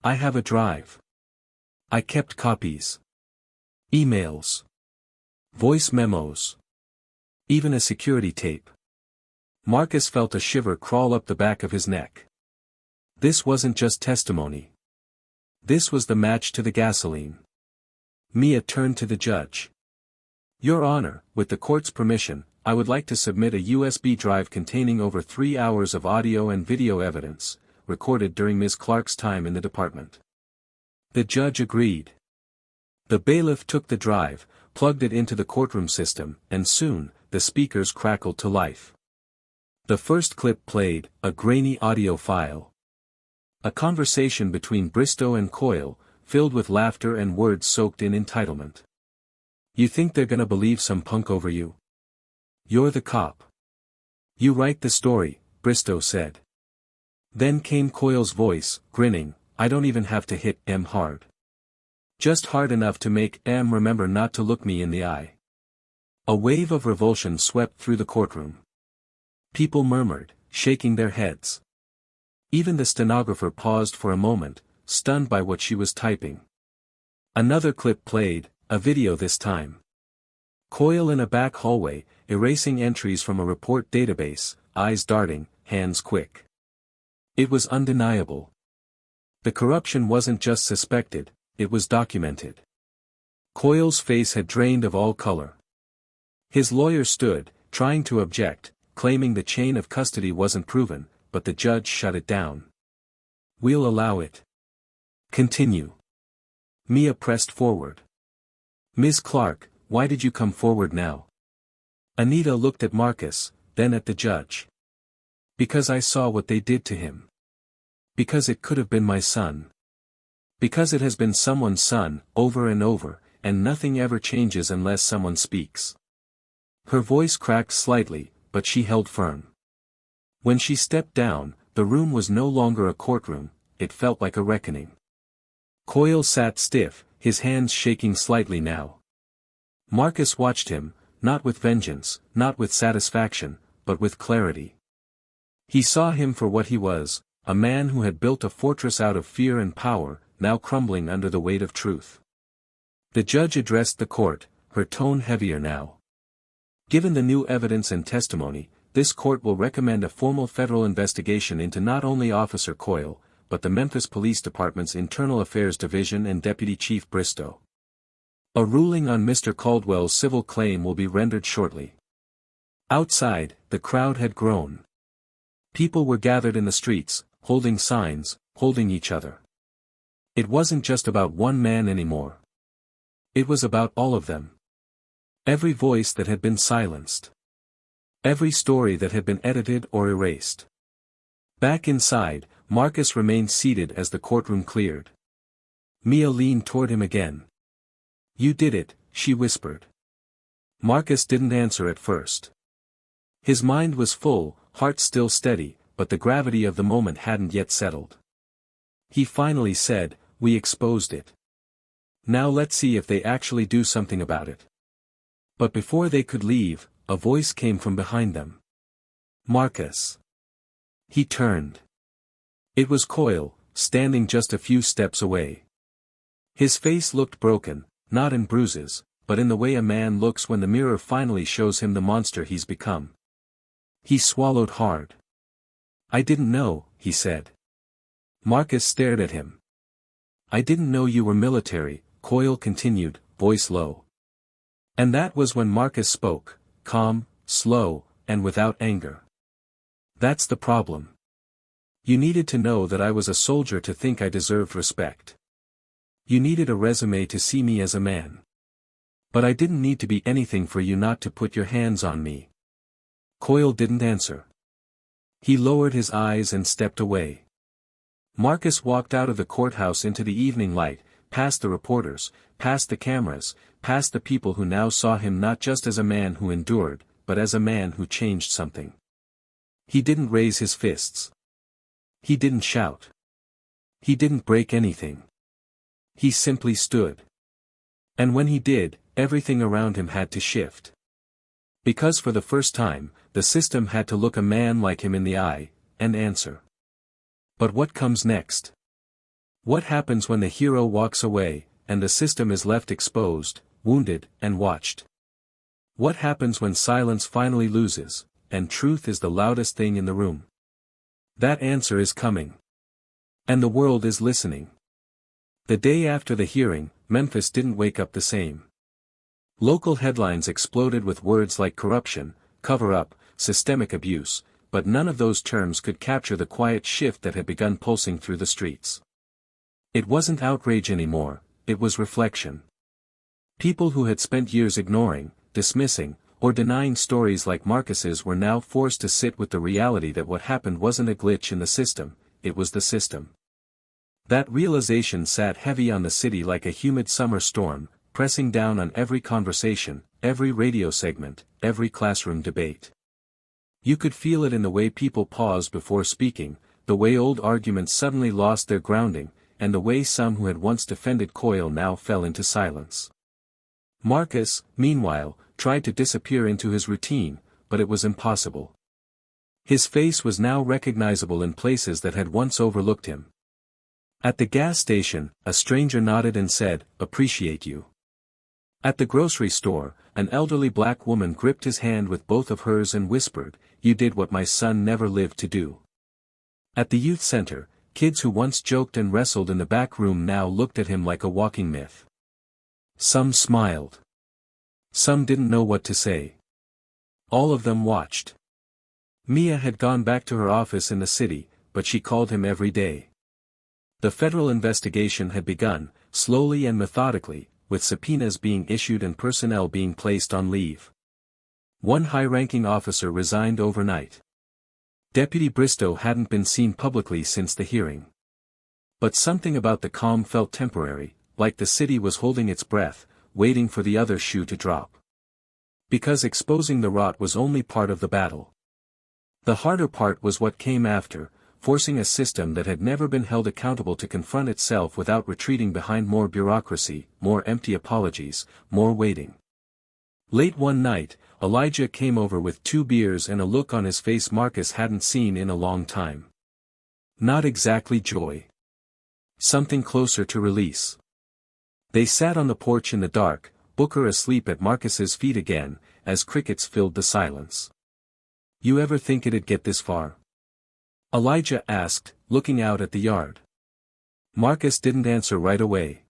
I have a drive. I kept copies. Emails. Voice memos. Even a security tape. Marcus felt a shiver crawl up the back of his neck. This wasn't just testimony. This was the match to the gasoline. Mia turned to the judge. Your Honor, with the court's permission, I would like to submit a USB drive containing over 3 hours of audio and video evidence, recorded during Ms. Clark's time in the department. The judge agreed. The bailiff took the drive, plugged it into the courtroom system, and soon, the speakers crackled to life. The first clip played, a grainy audio file. A conversation between Bristow and Coyle, filled with laughter and words soaked in entitlement. You think they're gonna believe some punk over you? You're the cop. You write the story, Bristow said. Then came Coyle's voice, grinning, I don't even have to hit M hard. Just hard enough to make M remember not to look me in the eye. A wave of revulsion swept through the courtroom. People murmured, shaking their heads. Even the stenographer paused for a moment, stunned by what she was typing. Another clip played, a video this time. Coyle in a back hallway, erasing entries from a report database, eyes darting, hands quick. It was undeniable. The corruption wasn't just suspected, it was documented. Coyle's face had drained of all color. His lawyer stood, trying to object, claiming the chain of custody wasn't proven, but the judge shut it down. We'll allow it. Continue. Mia pressed forward. Ms. Clark, why did you come forward now? Anita looked at Marcus, then at the judge. Because I saw what they did to him. Because it could have been my son. Because it has been someone's son, over and over, and nothing ever changes unless someone speaks. Her voice cracked slightly, but she held firm. When she stepped down, the room was no longer a courtroom, it felt like a reckoning. Coyle sat stiff, his hands shaking slightly now. Marcus watched him, not with vengeance, not with satisfaction, but with clarity. He saw him for what he was, a man who had built a fortress out of fear and power, now crumbling under the weight of truth. The judge addressed the court, her tone heavier now. Given the new evidence and testimony, this court will recommend a formal federal investigation into not only Officer Coyle, but the Memphis Police Department's Internal Affairs Division and Deputy Chief Bristow. A ruling on Mr. Caldwell's civil claim will be rendered shortly. Outside, the crowd had grown. People were gathered in the streets, holding signs, holding each other. It wasn't just about one man anymore. It was about all of them. Every voice that had been silenced. Every story that had been edited or erased. Back inside, Marcus remained seated as the courtroom cleared. Mia leaned toward him again. You did it, she whispered. Marcus didn't answer at first. His mind was full, heart still steady, but the gravity of the moment hadn't yet settled. He finally said, "We exposed it. Now let's see if they actually do something about it." But before they could leave, a voice came from behind them. "Marcus." He turned. It was Coyle, standing just a few steps away. His face looked broken, not in bruises, but in the way a man looks when the mirror finally shows him the monster he's become. He swallowed hard. "I didn't know," he said. Marcus stared at him. "I didn't know you were military," Coyle continued, voice low. And that was when Marcus spoke, calm, slow, and without anger. "That's the problem. You needed to know that I was a soldier to think I deserved respect. You needed a resume to see me as a man. But I didn't need to be anything for you not to put your hands on me." Coyle didn't answer. He lowered his eyes and stepped away. Marcus walked out of the courthouse into the evening light, past the reporters, past the cameras, past the people who now saw him not just as a man who endured, but as a man who changed something. He didn't raise his fists. He didn't shout. He didn't break anything. He simply stood. And when he did, everything around him had to shift. Because for the first time, the system had to look a man like him in the eye, and answer. But what comes next? What happens when the hero walks away, and the system is left exposed, wounded, and watched? What happens when silence finally loses, and truth is the loudest thing in the room? That answer is coming. And the world is listening. The day after the hearing, Memphis didn't wake up the same. Local headlines exploded with words like corruption, cover-up, systemic abuse, but none of those terms could capture the quiet shift that had begun pulsing through the streets. It wasn't outrage anymore, it was reflection. People who had spent years ignoring, dismissing, or denying stories like Marcus's were now forced to sit with the reality that what happened wasn't a glitch in the system, it was the system. That realization sat heavy on the city like a humid summer storm, pressing down on every conversation, every radio segment, every classroom debate. You could feel it in the way people paused before speaking, the way old arguments suddenly lost their grounding, and the way some who had once defended Coyle now fell into silence. Marcus, meanwhile, tried to disappear into his routine, but it was impossible. His face was now recognizable in places that had once overlooked him. At the gas station, a stranger nodded and said, "Appreciate you." At the grocery store, an elderly black woman gripped his hand with both of hers and whispered, "You did what my son never lived to do." At the youth center, kids who once joked and wrestled in the back room now looked at him like a walking myth. Some smiled. Some didn't know what to say. All of them watched. Mia had gone back to her office in the city, but she called him every day. The federal investigation had begun, slowly and methodically, with subpoenas being issued and personnel being placed on leave. One high-ranking officer resigned overnight. Deputy Bristow hadn't been seen publicly since the hearing. But something about the calm felt temporary, like the city was holding its breath, waiting for the other shoe to drop. Because exposing the rot was only part of the battle. The harder part was what came after, forcing a system that had never been held accountable to confront itself without retreating behind more bureaucracy, more empty apologies, more waiting. Late one night, Elijah came over with 2 beers and a look on his face Marcus hadn't seen in a long time. Not exactly joy. Something closer to release. They sat on the porch in the dark, Booker asleep at Marcus's feet again, as crickets filled the silence. "You ever think it'd get this far?" Elijah asked, looking out at the yard. Marcus didn't answer right away.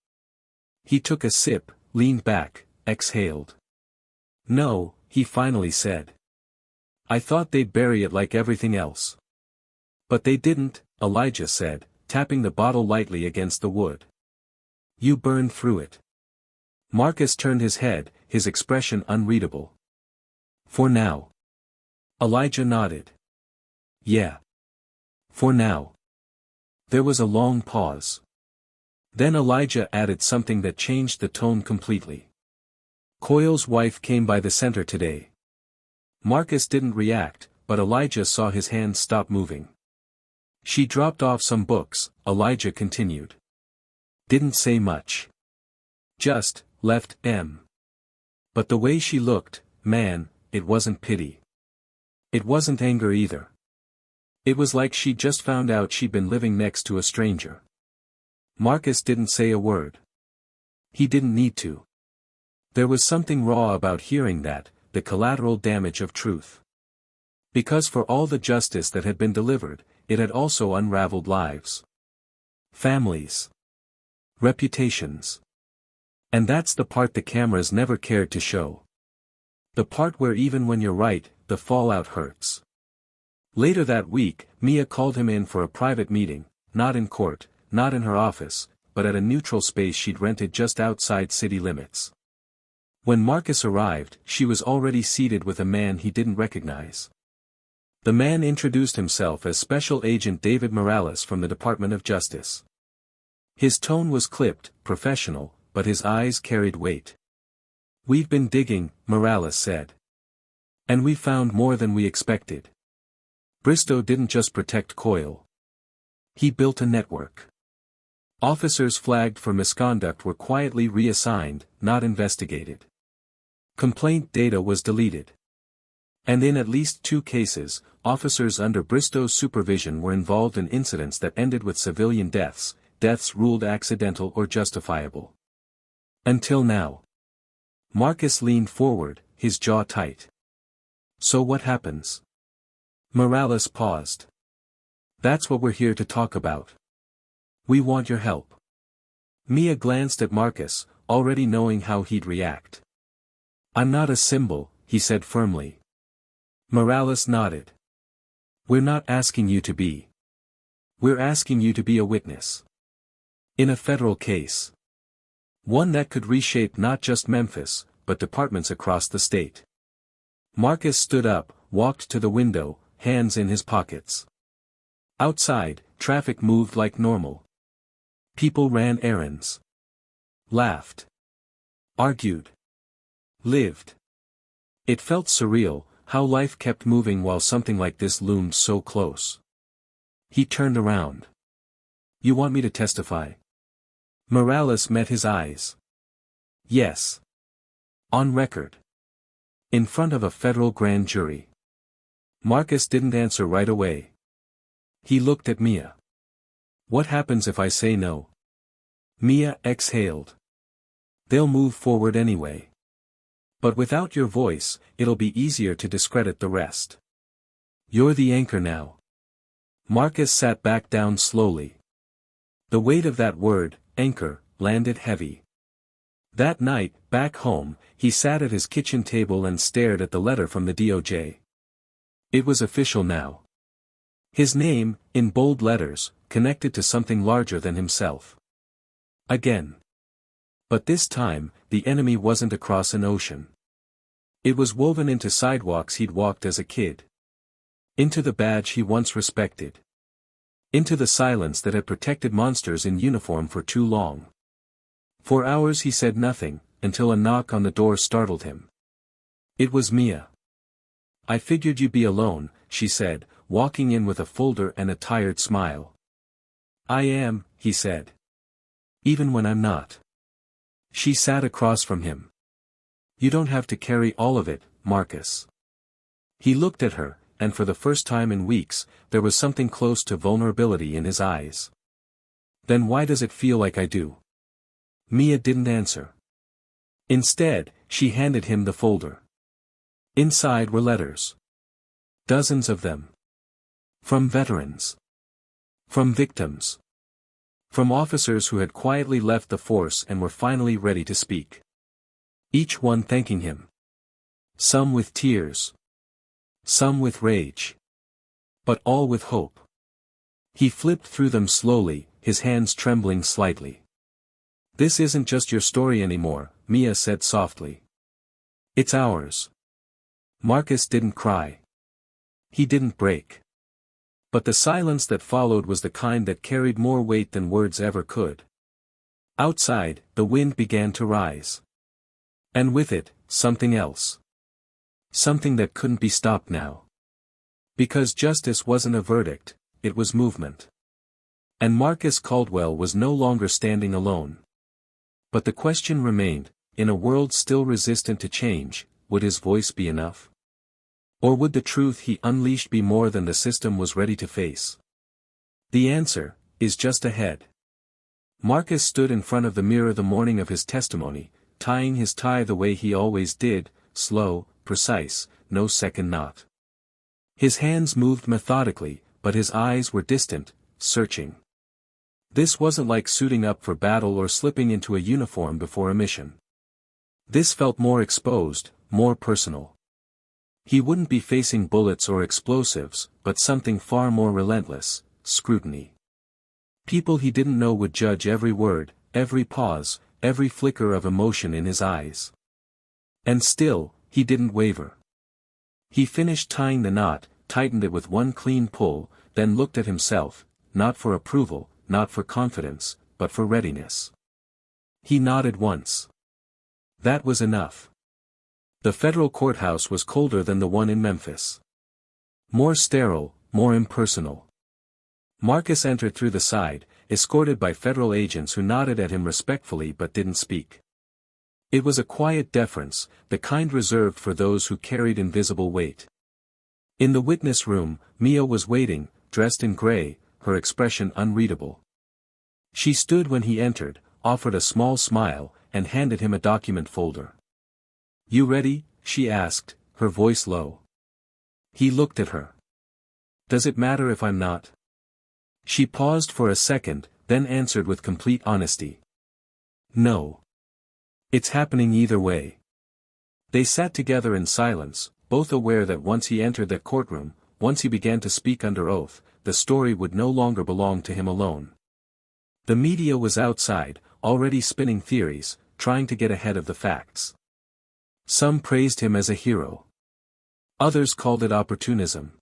He took a sip, leaned back, exhaled. "No," he finally said. "I thought they'd bury it like everything else." "But they didn't," Elijah said, tapping the bottle lightly against the wood. "You burned through it." Marcus turned his head, his expression unreadable. "For now." Elijah nodded. "Yeah. For now." There was a long pause. Then Elijah added something that changed the tone completely. Coyle's wife came by the center today. Marcus didn't react, but Elijah saw his hands stop moving. She dropped off some books, Elijah continued. Didn't say much. Just, left, But the way she looked, man, it wasn't pity. It wasn't anger either. It was like she'd just found out she'd been living next to a stranger. Marcus didn't say a word. He didn't need to. There was something raw about hearing that, the collateral damage of truth. Because for all the justice that had been delivered, it had also unraveled lives. Families. Reputations. And that's the part the cameras never cared to show. The part where even when you're right, the fallout hurts. Later that week, Mia called him in for a private meeting, not in court, not in her office, but at a neutral space she'd rented just outside city limits. When Marcus arrived, she was already seated with a man he didn't recognize. The man introduced himself as Special Agent David Morales from the Department of Justice. His tone was clipped, professional, but his eyes carried weight. "We've been digging," Morales said. "And we found more than we expected." Bristow didn't just protect Coyle. He built a network. Officers flagged for misconduct were quietly reassigned, not investigated. Complaint data was deleted. And in at least 2 cases, officers under Bristow's supervision were involved in incidents that ended with civilian deaths, deaths ruled accidental or justifiable. Until now. Marcus leaned forward, his jaw tight. "So what happens?" Morales paused. "That's what we're here to talk about. We want your help." Mia glanced at Marcus, already knowing how he'd react. "I'm not a symbol," he said firmly. Morales nodded. "We're not asking you to be. We're asking you to be a witness. In a federal case. One that could reshape not just Memphis, but departments across the state." Marcus stood up, walked to the window, hands in his pockets. Outside, traffic moved like normal. People ran errands. Laughed. Argued. Lived. It felt surreal, how life kept moving while something like this loomed so close. He turned around. "You want me to testify?" Morales met his eyes. "Yes. On record. In front of a federal grand jury." Marcus didn't answer right away. He looked at Mia. "What happens if I say no?" Mia exhaled. "They'll move forward anyway. But without your voice, it'll be easier to discredit the rest. You're the anchor now." Marcus sat back down slowly. The weight of that word, anchor, landed heavy. That night, back home, he sat at his kitchen table and stared at the letter from the DOJ. It was official now. His name, in bold letters, connected to something larger than himself. Again. But this time, the enemy wasn't across an ocean. It was woven into sidewalks he'd walked as a kid. Into the badge he once respected. Into the silence that had protected monsters in uniform for too long. For hours he said nothing, until a knock on the door startled him. It was Mia. "I figured you'd be alone," she said, walking in with a folder and a tired smile. "I am," he said. "Even when I'm not." She sat across from him. "You don't have to carry all of it, Marcus." He looked at her, and for the first time in weeks, there was something close to vulnerability in his eyes. "Then why does it feel like I do?" Mia didn't answer. Instead, she handed him the folder. Inside were letters. Dozens of them. From veterans. From victims. From officers who had quietly left the force and were finally ready to speak. Each one thanking him. Some with tears. Some with rage. But all with hope. He flipped through them slowly, his hands trembling slightly. "This isn't just your story anymore," Mia said softly. "It's ours." Marcus didn't cry. He didn't break. But the silence that followed was the kind that carried more weight than words ever could. Outside, the wind began to rise. And with it, something else. Something that couldn't be stopped now. Because justice wasn't a verdict, it was movement. And Marcus Caldwell was no longer standing alone. But the question remained, in a world still resistant to change, would his voice be enough? Or would the truth he unleashed be more than the system was ready to face? The answer is just ahead. Marcus stood in front of the mirror the morning of his testimony, tying his tie the way he always did, slow, precise, no second knot. His hands moved methodically, but his eyes were distant, searching. This wasn't like suiting up for battle or slipping into a uniform before a mission. This felt more exposed, more personal. He wouldn't be facing bullets or explosives, but something far more relentless, scrutiny. People he didn't know would judge every word, every pause, every flicker of emotion in his eyes. And still, he didn't waver. He finished tying the knot, tightened it with one clean pull, then looked at himself, not for approval, not for confidence, but for readiness. He nodded once. That was enough. The federal courthouse was colder than the one in Memphis. More sterile, more impersonal. Marcus entered through the side, escorted by federal agents who nodded at him respectfully but didn't speak. It was a quiet deference, the kind reserved for those who carried invisible weight. In the witness room, Mia was waiting, dressed in gray, her expression unreadable. She stood when he entered, offered a small smile, and handed him a document folder. "You ready?" she asked, her voice low. He looked at her. "Does it matter if I'm not?" She paused for a second, then answered with complete honesty. "No. It's happening either way." They sat together in silence, both aware that once he entered that courtroom, once he began to speak under oath, the story would no longer belong to him alone. The media was outside, already spinning theories, trying to get ahead of the facts. Some praised him as a hero. Others called it opportunism.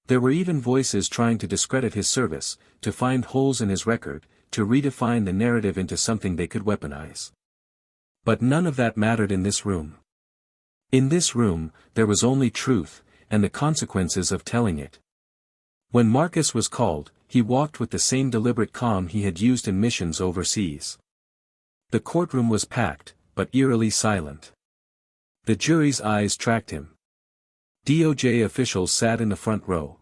There were even voices trying to discredit his service, to find holes in his record, to redefine the narrative into something they could weaponize. But none of that mattered in this room. In this room, there was only truth, and the consequences of telling it. When Marcus was called, he walked with the same deliberate calm he had used in missions overseas. The courtroom was packed, but eerily silent. The jury's eyes tracked him. DOJ officials sat in the front row.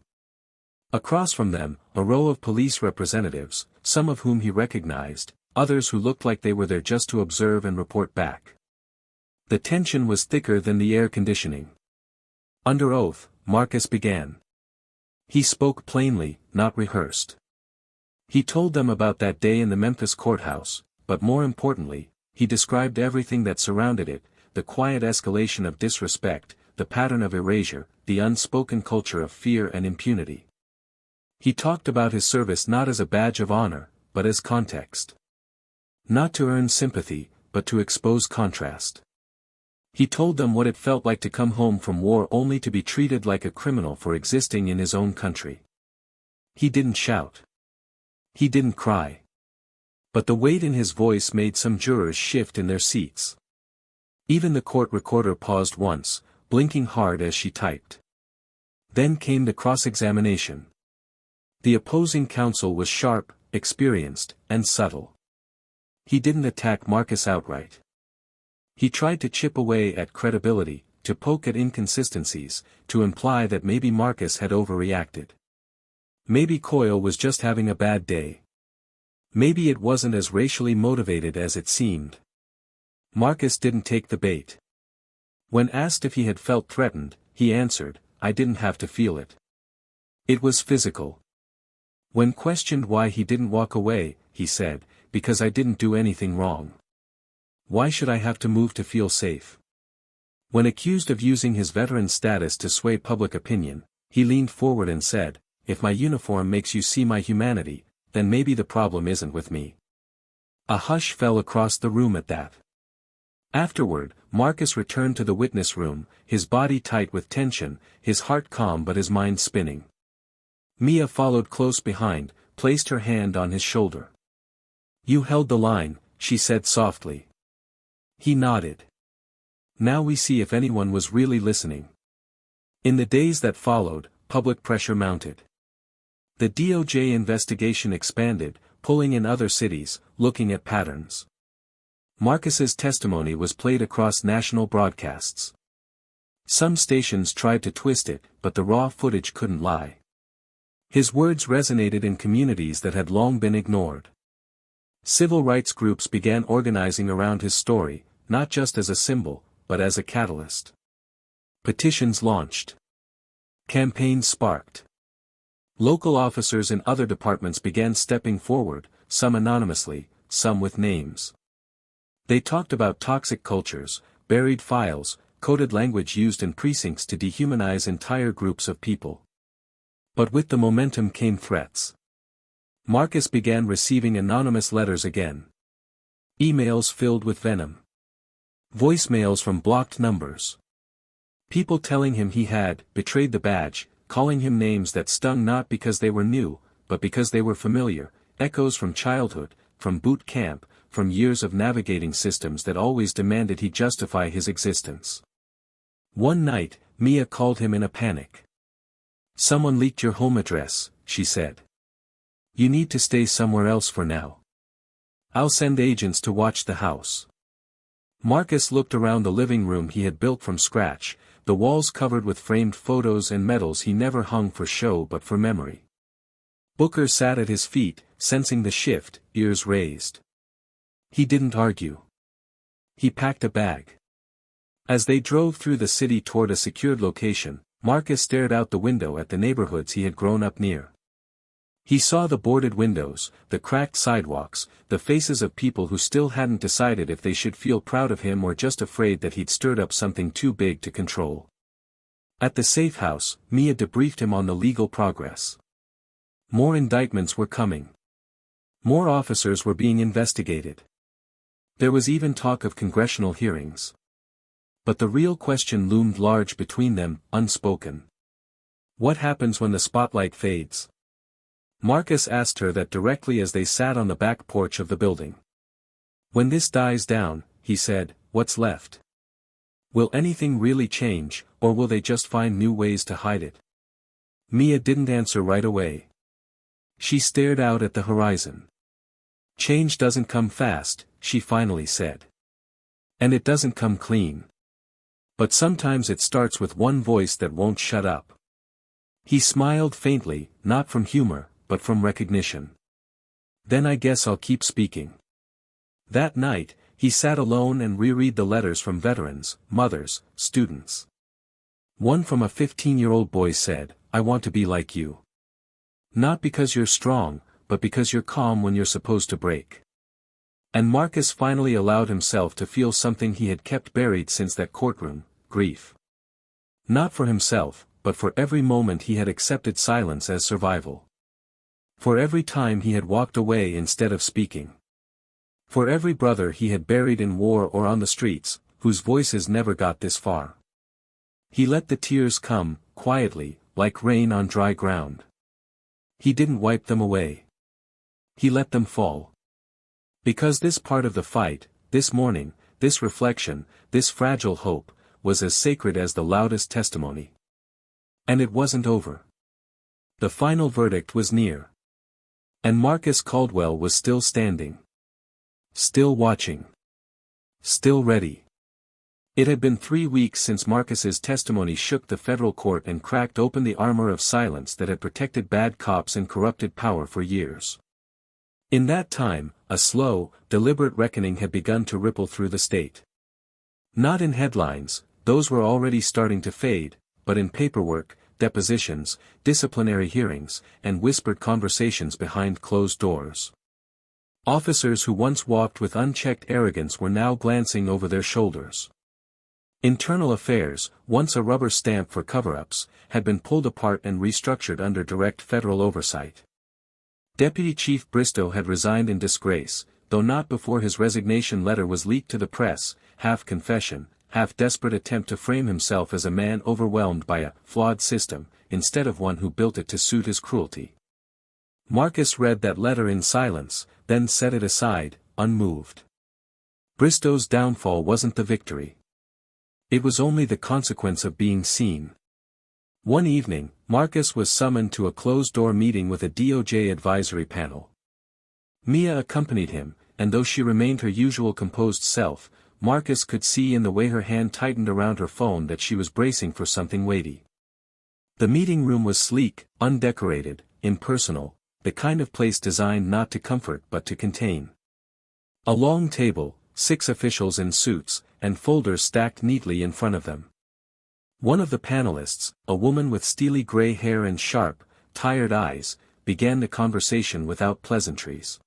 Across from them, a row of police representatives, some of whom he recognized, others who looked like they were there just to observe and report back. The tension was thicker than the air conditioning. Under oath, Marcus began. He spoke plainly, not rehearsed. He told them about that day in the Memphis courthouse, but more importantly, he described everything that surrounded it, the quiet escalation of disrespect, the pattern of erasure, the unspoken culture of fear and impunity. He talked about his service not as a badge of honor, but as context. Not to earn sympathy, but to expose contrast. He told them what it felt like to come home from war only to be treated like a criminal for existing in his own country. He didn't shout. He didn't cry. But the weight in his voice made some jurors shift in their seats. Even the court recorder paused once, blinking hard as she typed. Then came the cross-examination. The opposing counsel was sharp, experienced, and subtle. He didn't attack Marcus outright. He tried to chip away at credibility, to poke at inconsistencies, to imply that maybe Marcus had overreacted. Maybe Coyle was just having a bad day. Maybe it wasn't as racially motivated as it seemed. Marcus didn't take the bait. When asked if he had felt threatened, he answered, "I didn't have to feel it. It was physical." When questioned why he didn't walk away, he said, "Because I didn't do anything wrong. Why should I have to move to feel safe?" When accused of using his veteran status to sway public opinion, he leaned forward and said, "If my uniform makes you see my humanity, then maybe the problem isn't with me." A hush fell across the room at that. Afterward, Marcus returned to the witness room, his body tight with tension, his heart calm but his mind spinning. Mia followed close behind, placed her hand on his shoulder. "You held the line," she said softly. He nodded. Now we see if anyone was really listening. In the days that followed, public pressure mounted. The DOJ investigation expanded, pulling in other cities, looking at patterns. Marcus's testimony was played across national broadcasts. Some stations tried to twist it, but the raw footage couldn't lie. His words resonated in communities that had long been ignored. Civil rights groups began organizing around his story, not just as a symbol, but as a catalyst. Petitions launched. Campaigns sparked. Local officers in other departments began stepping forward, some anonymously, some with names. They talked about toxic cultures, buried files, coded language used in precincts to dehumanize entire groups of people. But with the momentum came threats. Marcus began receiving anonymous letters again. Emails filled with venom. Voicemails from blocked numbers. People telling him he had betrayed the badge, calling him names that stung not because they were new, but because they were familiar, echoes from childhood, from boot camp, from years of navigating systems that always demanded he justify his existence. One night, Mia called him in a panic. "Someone leaked your home address," she said. "You need to stay somewhere else for now. I'll send agents to watch the house." Marcus looked around the living room he had built from scratch, the walls covered with framed photos and medals he never hung for show but for memory. Booker sat at his feet, sensing the shift, ears raised. He didn't argue. He packed a bag. As they drove through the city toward a secured location, Marcus stared out the window at the neighborhoods he had grown up near. He saw the boarded windows, the cracked sidewalks, the faces of people who still hadn't decided if they should feel proud of him or just afraid that he'd stirred up something too big to control. At the safe house, Mia debriefed him on the legal progress. More indictments were coming. More officers were being investigated. There was even talk of congressional hearings. But the real question loomed large between them, unspoken. What happens when the spotlight fades? Marcus asked her that directly as they sat on the back porch of the building. When this dies down, he said, what's left? Will anything really change, or will they just find new ways to hide it? Mia didn't answer right away. She stared out at the horizon. Change doesn't come fast, she finally said. And it doesn't come clean. But sometimes it starts with one voice that won't shut up. He smiled faintly, not from humor, but from recognition. Then I guess I'll keep speaking. That night, he sat alone and reread the letters from veterans, mothers, students. One from a 15-year-old boy said, "I want to be like you. Not because you're strong, but because you're calm when you're supposed to break." And Marcus finally allowed himself to feel something he had kept buried since that courtroom, grief. Not for himself, but for every moment he had accepted silence as survival. For every time he had walked away instead of speaking. For every brother he had buried in war or on the streets, whose voices never got this far. He let the tears come, quietly, like rain on dry ground. He didn't wipe them away. He let them fall. Because this part of the fight, this mourning, this reflection, this fragile hope, was as sacred as the loudest testimony. And it wasn't over. The final verdict was near. And Marcus Caldwell was still standing. Still watching. Still ready. It had been 3 weeks since Marcus's testimony shook the federal court and cracked open the armor of silence that had protected bad cops and corrupted power for years. In that time, a slow, deliberate reckoning had begun to ripple through the state. Not in headlines, those were already starting to fade, but in paperwork, depositions, disciplinary hearings, and whispered conversations behind closed doors. Officers who once walked with unchecked arrogance were now glancing over their shoulders. Internal affairs, once a rubber stamp for cover-ups, had been pulled apart and restructured under direct federal oversight. Deputy Chief Bristow had resigned in disgrace, though not before his resignation letter was leaked to the press, half confession, half desperate attempt to frame himself as a man overwhelmed by a flawed system, instead of one who built it to suit his cruelty. Marcus read that letter in silence, then set it aside, unmoved. Bristow's downfall wasn't the victory. It was only the consequence of being seen. One evening, Marcus was summoned to a closed-door meeting with a DOJ advisory panel. Mia accompanied him, and though she remained her usual composed self, Marcus could see in the way her hand tightened around her phone that she was bracing for something weighty. The meeting room was sleek, undecorated, impersonal, the kind of place designed not to comfort but to contain. A long table, 6 officials in suits, and folders stacked neatly in front of them. One of the panelists, a woman with steely gray hair and sharp, tired eyes, began the conversation without pleasantries.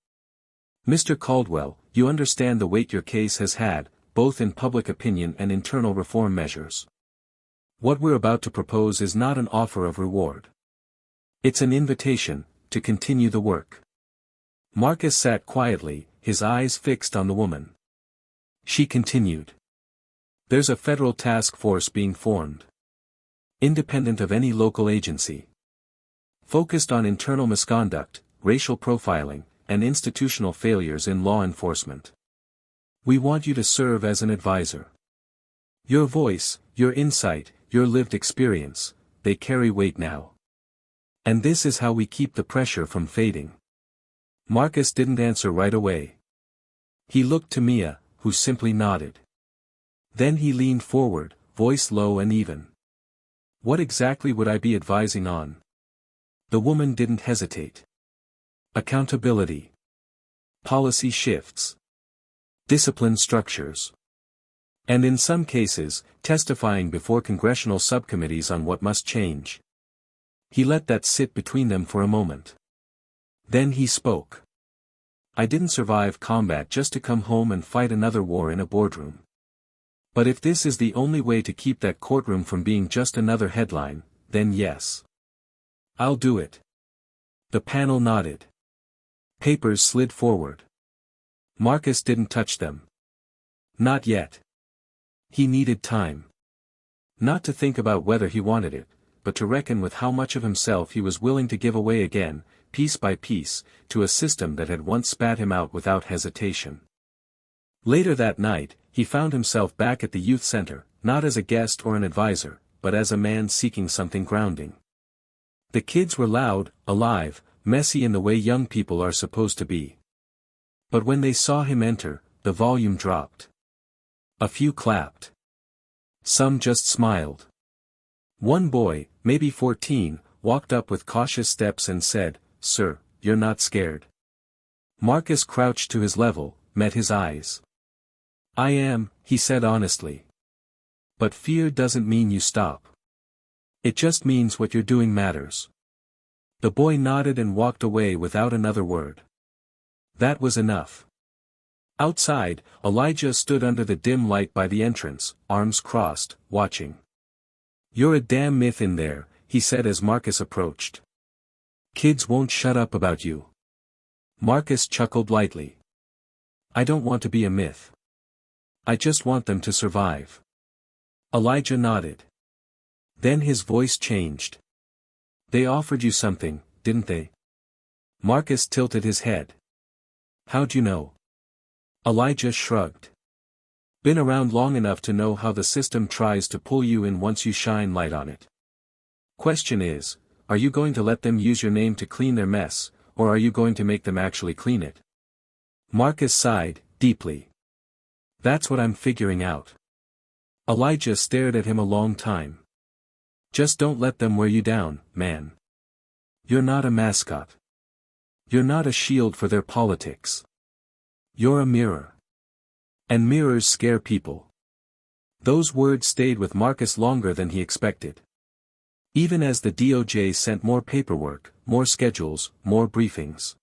"Mr. Caldwell, you understand the weight your case has had, both in public opinion and internal reform measures. What we're about to propose is not an offer of reward. It's an invitation, to continue the work." Marcus sat quietly, his eyes fixed on the woman. She continued. "There's a federal task force being formed. Independent of any local agency. Focused on internal misconduct, racial profiling, and institutional failures in law enforcement. We want you to serve as an advisor. Your voice, your insight, your lived experience, they carry weight now. And this is how we keep the pressure from fading." Marcus didn't answer right away. He looked to Mia, who simply nodded. Then he leaned forward, voice low and even. "What exactly would I be advising on?" The woman didn't hesitate. "Accountability. Policy shifts. Discipline structures. And in some cases, testifying before congressional subcommittees on what must change." He let that sit between them for a moment. Then he spoke. "I didn't survive combat just to come home and fight another war in a boardroom. But if this is the only way to keep that courtroom from being just another headline, then yes. I'll do it." The panel nodded. Papers slid forward. Marcus didn't touch them. Not yet. He needed time. Not to think about whether he wanted it, but to reckon with how much of himself he was willing to give away again, piece by piece, to a system that had once spat him out without hesitation. Later that night, he found himself back at the youth center, not as a guest or an advisor, but as a man seeking something grounding. The kids were loud, alive, messy in the way young people are supposed to be. But when they saw him enter, the volume dropped. A few clapped. Some just smiled. One boy, maybe 14, walked up with cautious steps and said, "Sir, you're not scared?" Marcus crouched to his level, met his eyes. "I am," he said honestly. "But fear doesn't mean you stop. It just means what you're doing matters." The boy nodded and walked away without another word. That was enough. Outside, Elijah stood under the dim light by the entrance, arms crossed, watching. "You're a damn myth in there," he said as Marcus approached. "Kids won't shut up about you." Marcus chuckled lightly. "I don't want to be a myth. I just want them to survive." Elijah nodded. Then his voice changed. "They offered you something, didn't they?" Marcus tilted his head. "How'd you know?" Elijah shrugged. "Been around long enough to know how the system tries to pull you in once you shine light on it. Question is, are you going to let them use your name to clean their mess, or are you going to make them actually clean it?" Marcus sighed, deeply. "That's what I'm figuring out." Elijah stared at him a long time. "Just don't let them wear you down, man. You're not a mascot. You're not a shield for their politics. You're a mirror. And mirrors scare people." Those words stayed with Marcus longer than he expected. Even as the DOJ sent more paperwork, more schedules, more briefings.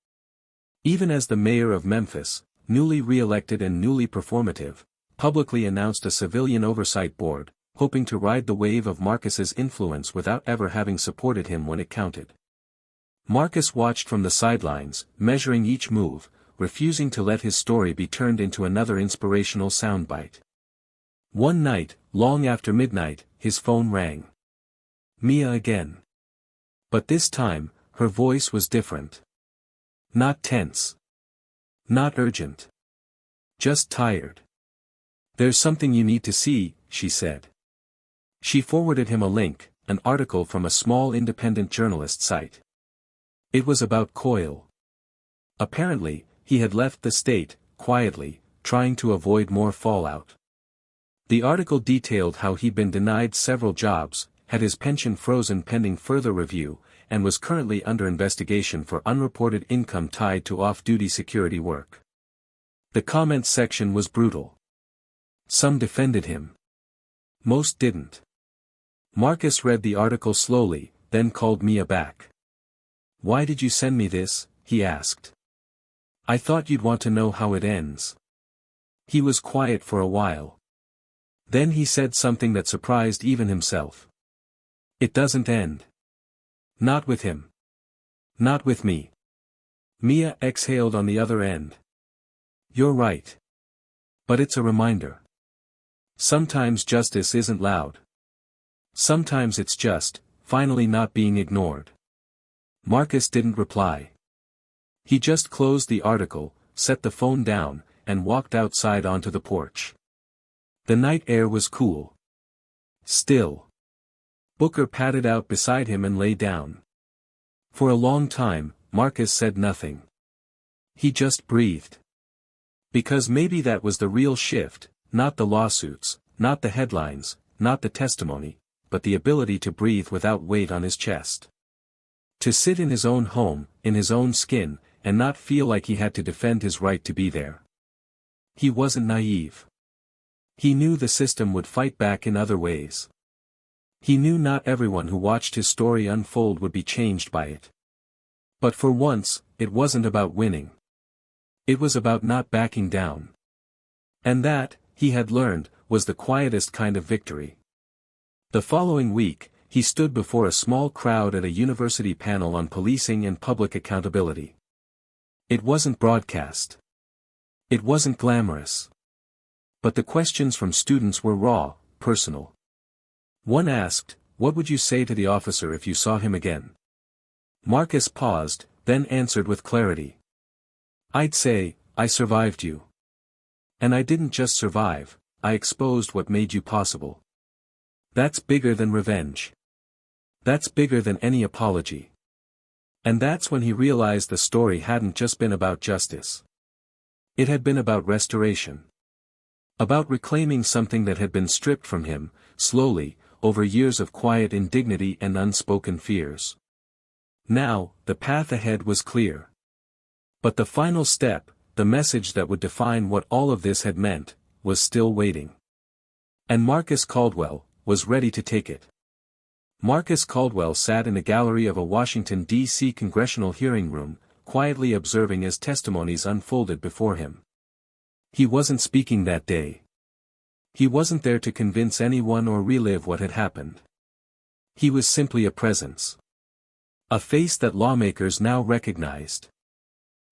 Even as the mayor of Memphis, newly re-elected and newly performative, publicly announced a civilian oversight board, hoping to ride the wave of Marcus's influence without ever having supported him when it counted. Marcus watched from the sidelines, measuring each move, refusing to let his story be turned into another inspirational soundbite. One night, long after midnight, his phone rang. Mia again. But this time, her voice was different. Not tense. Not urgent. Just tired. "There's something you need to see," she said. She forwarded him a link, an article from a small independent journalist site. It was about Coyle. Apparently, he had left the state, quietly, trying to avoid more fallout. The article detailed how he'd been denied several jobs, had his pension frozen pending further review, and was currently under investigation for unreported income tied to off-duty security work. The comments section was brutal. Some defended him. Most didn't. Marcus read the article slowly, then called Mia back. "Why did you send me this?" he asked. "I thought you'd want to know how it ends." He was quiet for a while. Then he said something that surprised even himself. "It doesn't end. Not with him. Not with me." Mia exhaled on the other end. "You're right. But it's a reminder. Sometimes justice isn't loud. Sometimes it's just, finally not being ignored." Marcus didn't reply. He just closed the article, set the phone down, and walked outside onto the porch. The night air was cool. Still. Booker padded out beside him and lay down. For a long time, Marcus said nothing. He just breathed. Because maybe that was the real shift, not the lawsuits, not the headlines, not the testimony, but the ability to breathe without weight on his chest. To sit in his own home, in his own skin, and not feel like he had to defend his right to be there. He wasn't naive. He knew the system would fight back in other ways. He knew not everyone who watched his story unfold would be changed by it. But for once, it wasn't about winning. It was about not backing down. And that, he had learned, was the quietest kind of victory. The following week, he stood before a small crowd at a university panel on policing and public accountability. It wasn't broadcast. It wasn't glamorous. But the questions from students were raw, personal. One asked, "What would you say to the officer if you saw him again?" Marcus paused, then answered with clarity. "I'd say, I survived you. And I didn't just survive, I exposed what made you possible. That's bigger than revenge. That's bigger than any apology." And that's when he realized the story hadn't just been about justice. It had been about restoration. About reclaiming something that had been stripped from him, slowly, over years of quiet indignity and unspoken fears. Now, the path ahead was clear. But the final step, the message that would define what all of this had meant, was still waiting. And Marcus Caldwell was ready to take it. Marcus Caldwell sat in a gallery of a Washington, D.C. congressional hearing room, quietly observing as testimonies unfolded before him. He wasn't speaking that day. He wasn't there to convince anyone or relive what had happened. He was simply a presence. A face that lawmakers now recognized.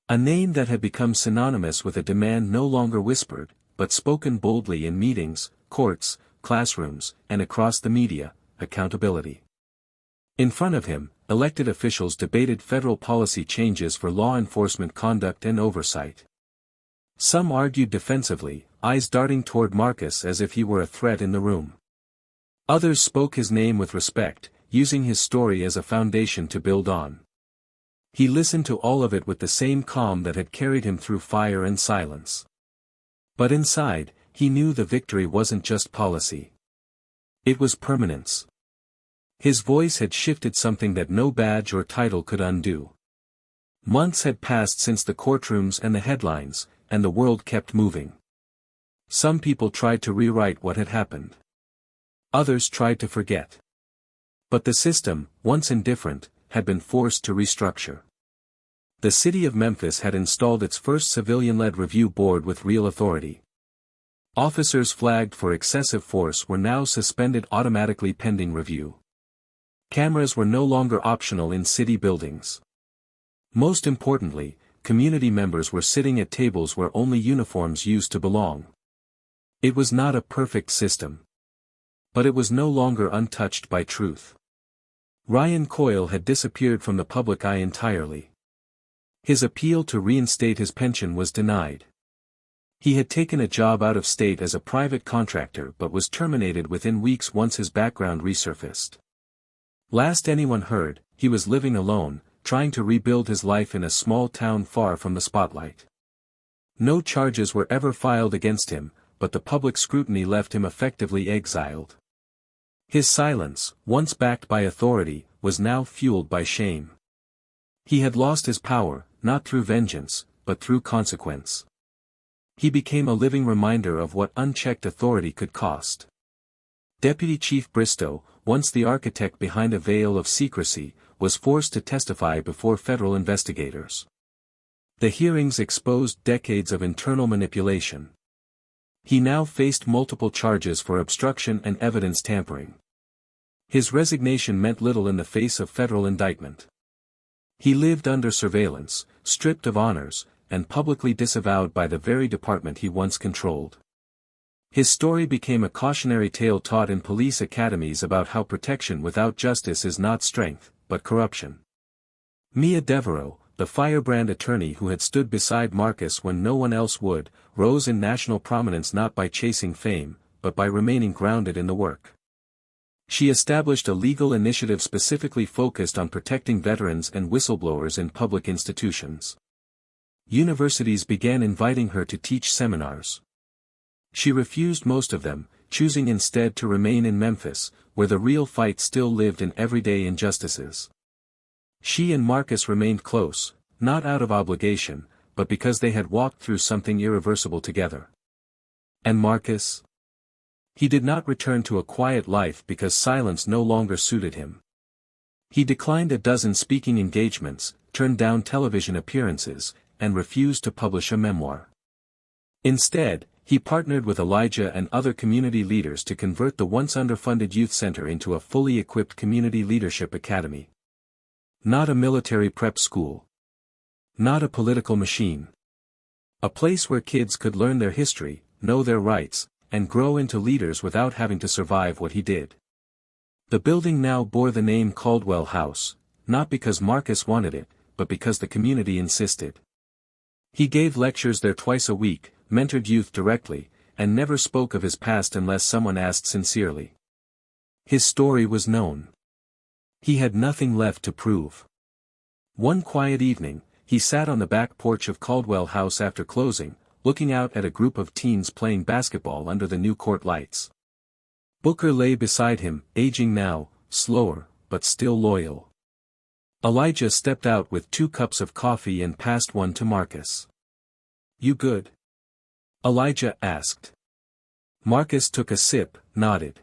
A name that had become synonymous with a demand no longer whispered, but spoken boldly in meetings, courts, classrooms, and across the media: accountability. In front of him, elected officials debated federal policy changes for law enforcement conduct and oversight. Some argued defensively, eyes darting toward Marcus as if he were a threat in the room. Others spoke his name with respect, using his story as a foundation to build on. He listened to all of it with the same calm that had carried him through fire and silence. But inside, he knew the victory wasn't just policy. It was permanence. His voice had shifted something that no badge or title could undo. Months had passed since the courtrooms and the headlines, and the world kept moving. Some people tried to rewrite what had happened. Others tried to forget. But the system, once indifferent, had been forced to restructure. The city of Memphis had installed its first civilian-led review board with real authority. Officers flagged for excessive force were now suspended automatically pending review. Cameras were no longer optional in city buildings. Most importantly, community members were sitting at tables where only uniforms used to belong. It was not a perfect system. But it was no longer untouched by truth. Ryan Coyle had disappeared from the public eye entirely. His appeal to reinstate his pension was denied. He had taken a job out of state as a private contractor but was terminated within weeks once his background resurfaced. Last anyone heard, he was living alone, trying to rebuild his life in a small town far from the spotlight. No charges were ever filed against him, but the public scrutiny left him effectively exiled. His silence, once backed by authority, was now fueled by shame. He had lost his power, not through vengeance, but through consequence. He became a living reminder of what unchecked authority could cost. Deputy Chief Bristow, once the architect behind a veil of secrecy, was forced to testify before federal investigators. The hearings exposed decades of internal manipulation. He now faced multiple charges for obstruction and evidence tampering. His resignation meant little in the face of federal indictment. He lived under surveillance, stripped of honors, and publicly disavowed by the very department he once controlled. His story became a cautionary tale taught in police academies about how protection without justice is not strength, but corruption. Mia Devereaux, the firebrand attorney who had stood beside Marcus when no one else would, rose in national prominence not by chasing fame, but by remaining grounded in the work. She established a legal initiative specifically focused on protecting veterans and whistleblowers in public institutions. Universities began inviting her to teach seminars. She refused most of them, choosing instead to remain in Memphis, where the real fight still lived in everyday injustices. She and Marcus remained close, not out of obligation, but because they had walked through something irreversible together. And Marcus? He did not return to a quiet life because silence no longer suited him. He declined a dozen speaking engagements, turned down television appearances, and refused to publish a memoir. Instead, he partnered with Elijah and other community leaders to convert the once underfunded youth center into a fully equipped community leadership academy. Not a military prep school. Not a political machine. A place where kids could learn their history, know their rights, and grow into leaders without having to survive what he did. The building now bore the name Caldwell House, not because Marcus wanted it, but because the community insisted. He gave lectures there twice a week, mentored youth directly, and never spoke of his past unless someone asked sincerely. His story was known. He had nothing left to prove. One quiet evening, he sat on the back porch of Caldwell House after closing, looking out at a group of teens playing basketball under the new court lights. Booker lay beside him, aging now, slower, but still loyal. Elijah stepped out with 2 cups of coffee and passed one to Marcus. "You good?" Elijah asked. Marcus took a sip, nodded.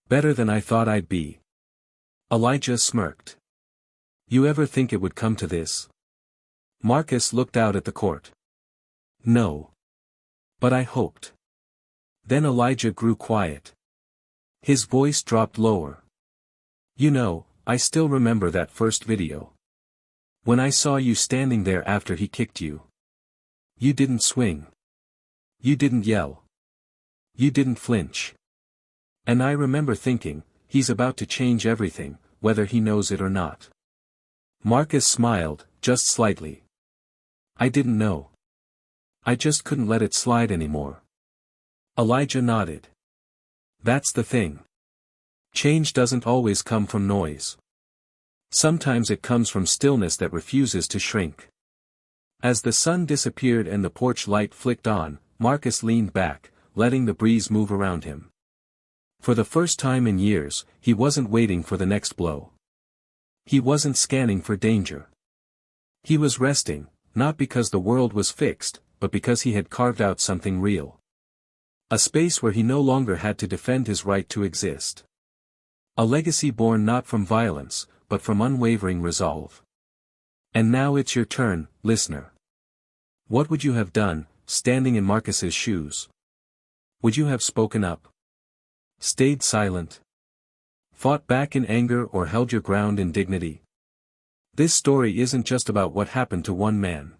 "Better than I thought I'd be." Elijah smirked. "You ever think it would come to this?" Marcus looked out at the court. "No. But I hoped." Then Elijah grew quiet. His voice dropped lower. "You know, I still remember that first video. When I saw you standing there after he kicked you. You didn't swing. You didn't yell. You didn't flinch. And I remember thinking, he's about to change everything, whether he knows it or not." Marcus smiled, just slightly. "I didn't know. I just couldn't let it slide anymore." Elijah nodded. "That's the thing. Change doesn't always come from noise. Sometimes it comes from stillness that refuses to shrink." As the sun disappeared and the porch light flicked on, Marcus leaned back, letting the breeze move around him. For the first time in years, he wasn't waiting for the next blow. He wasn't scanning for danger. He was resting, not because the world was fixed, but because he had carved out something real. A space where he no longer had to defend his right to exist. A legacy born not from violence, but from unwavering resolve. And now it's your turn, listener. What would you have done, standing in Marcus's shoes? Would you have spoken up? Stayed silent? Fought back in anger or held your ground in dignity? This story isn't just about what happened to one man.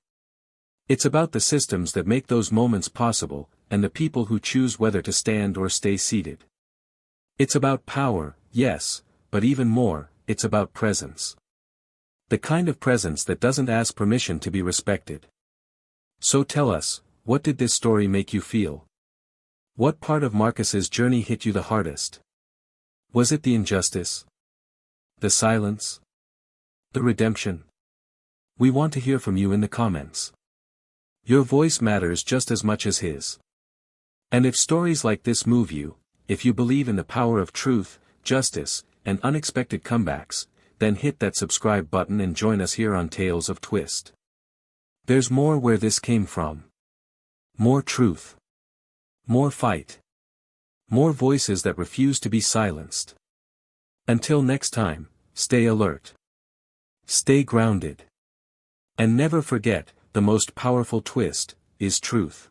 It's about the systems that make those moments possible, and the people who choose whether to stand or stay seated. It's about power, yes, but even more, it's about presence. The kind of presence that doesn't ask permission to be respected. So tell us, What did this story make you feel? What part of Marcus's journey hit you the hardest? Was it the injustice? The silence? The redemption? We want to hear from you in the comments. Your voice matters just as much as his. And if stories like this move you, if you believe in the power of truth, justice, and unexpected comebacks, then hit that subscribe button and join us here on Tales of Twist. There's more where this came from. More truth. More fight. More voices that refuse to be silenced. Until next time, stay alert. Stay grounded. And never forget, the most powerful twist is truth.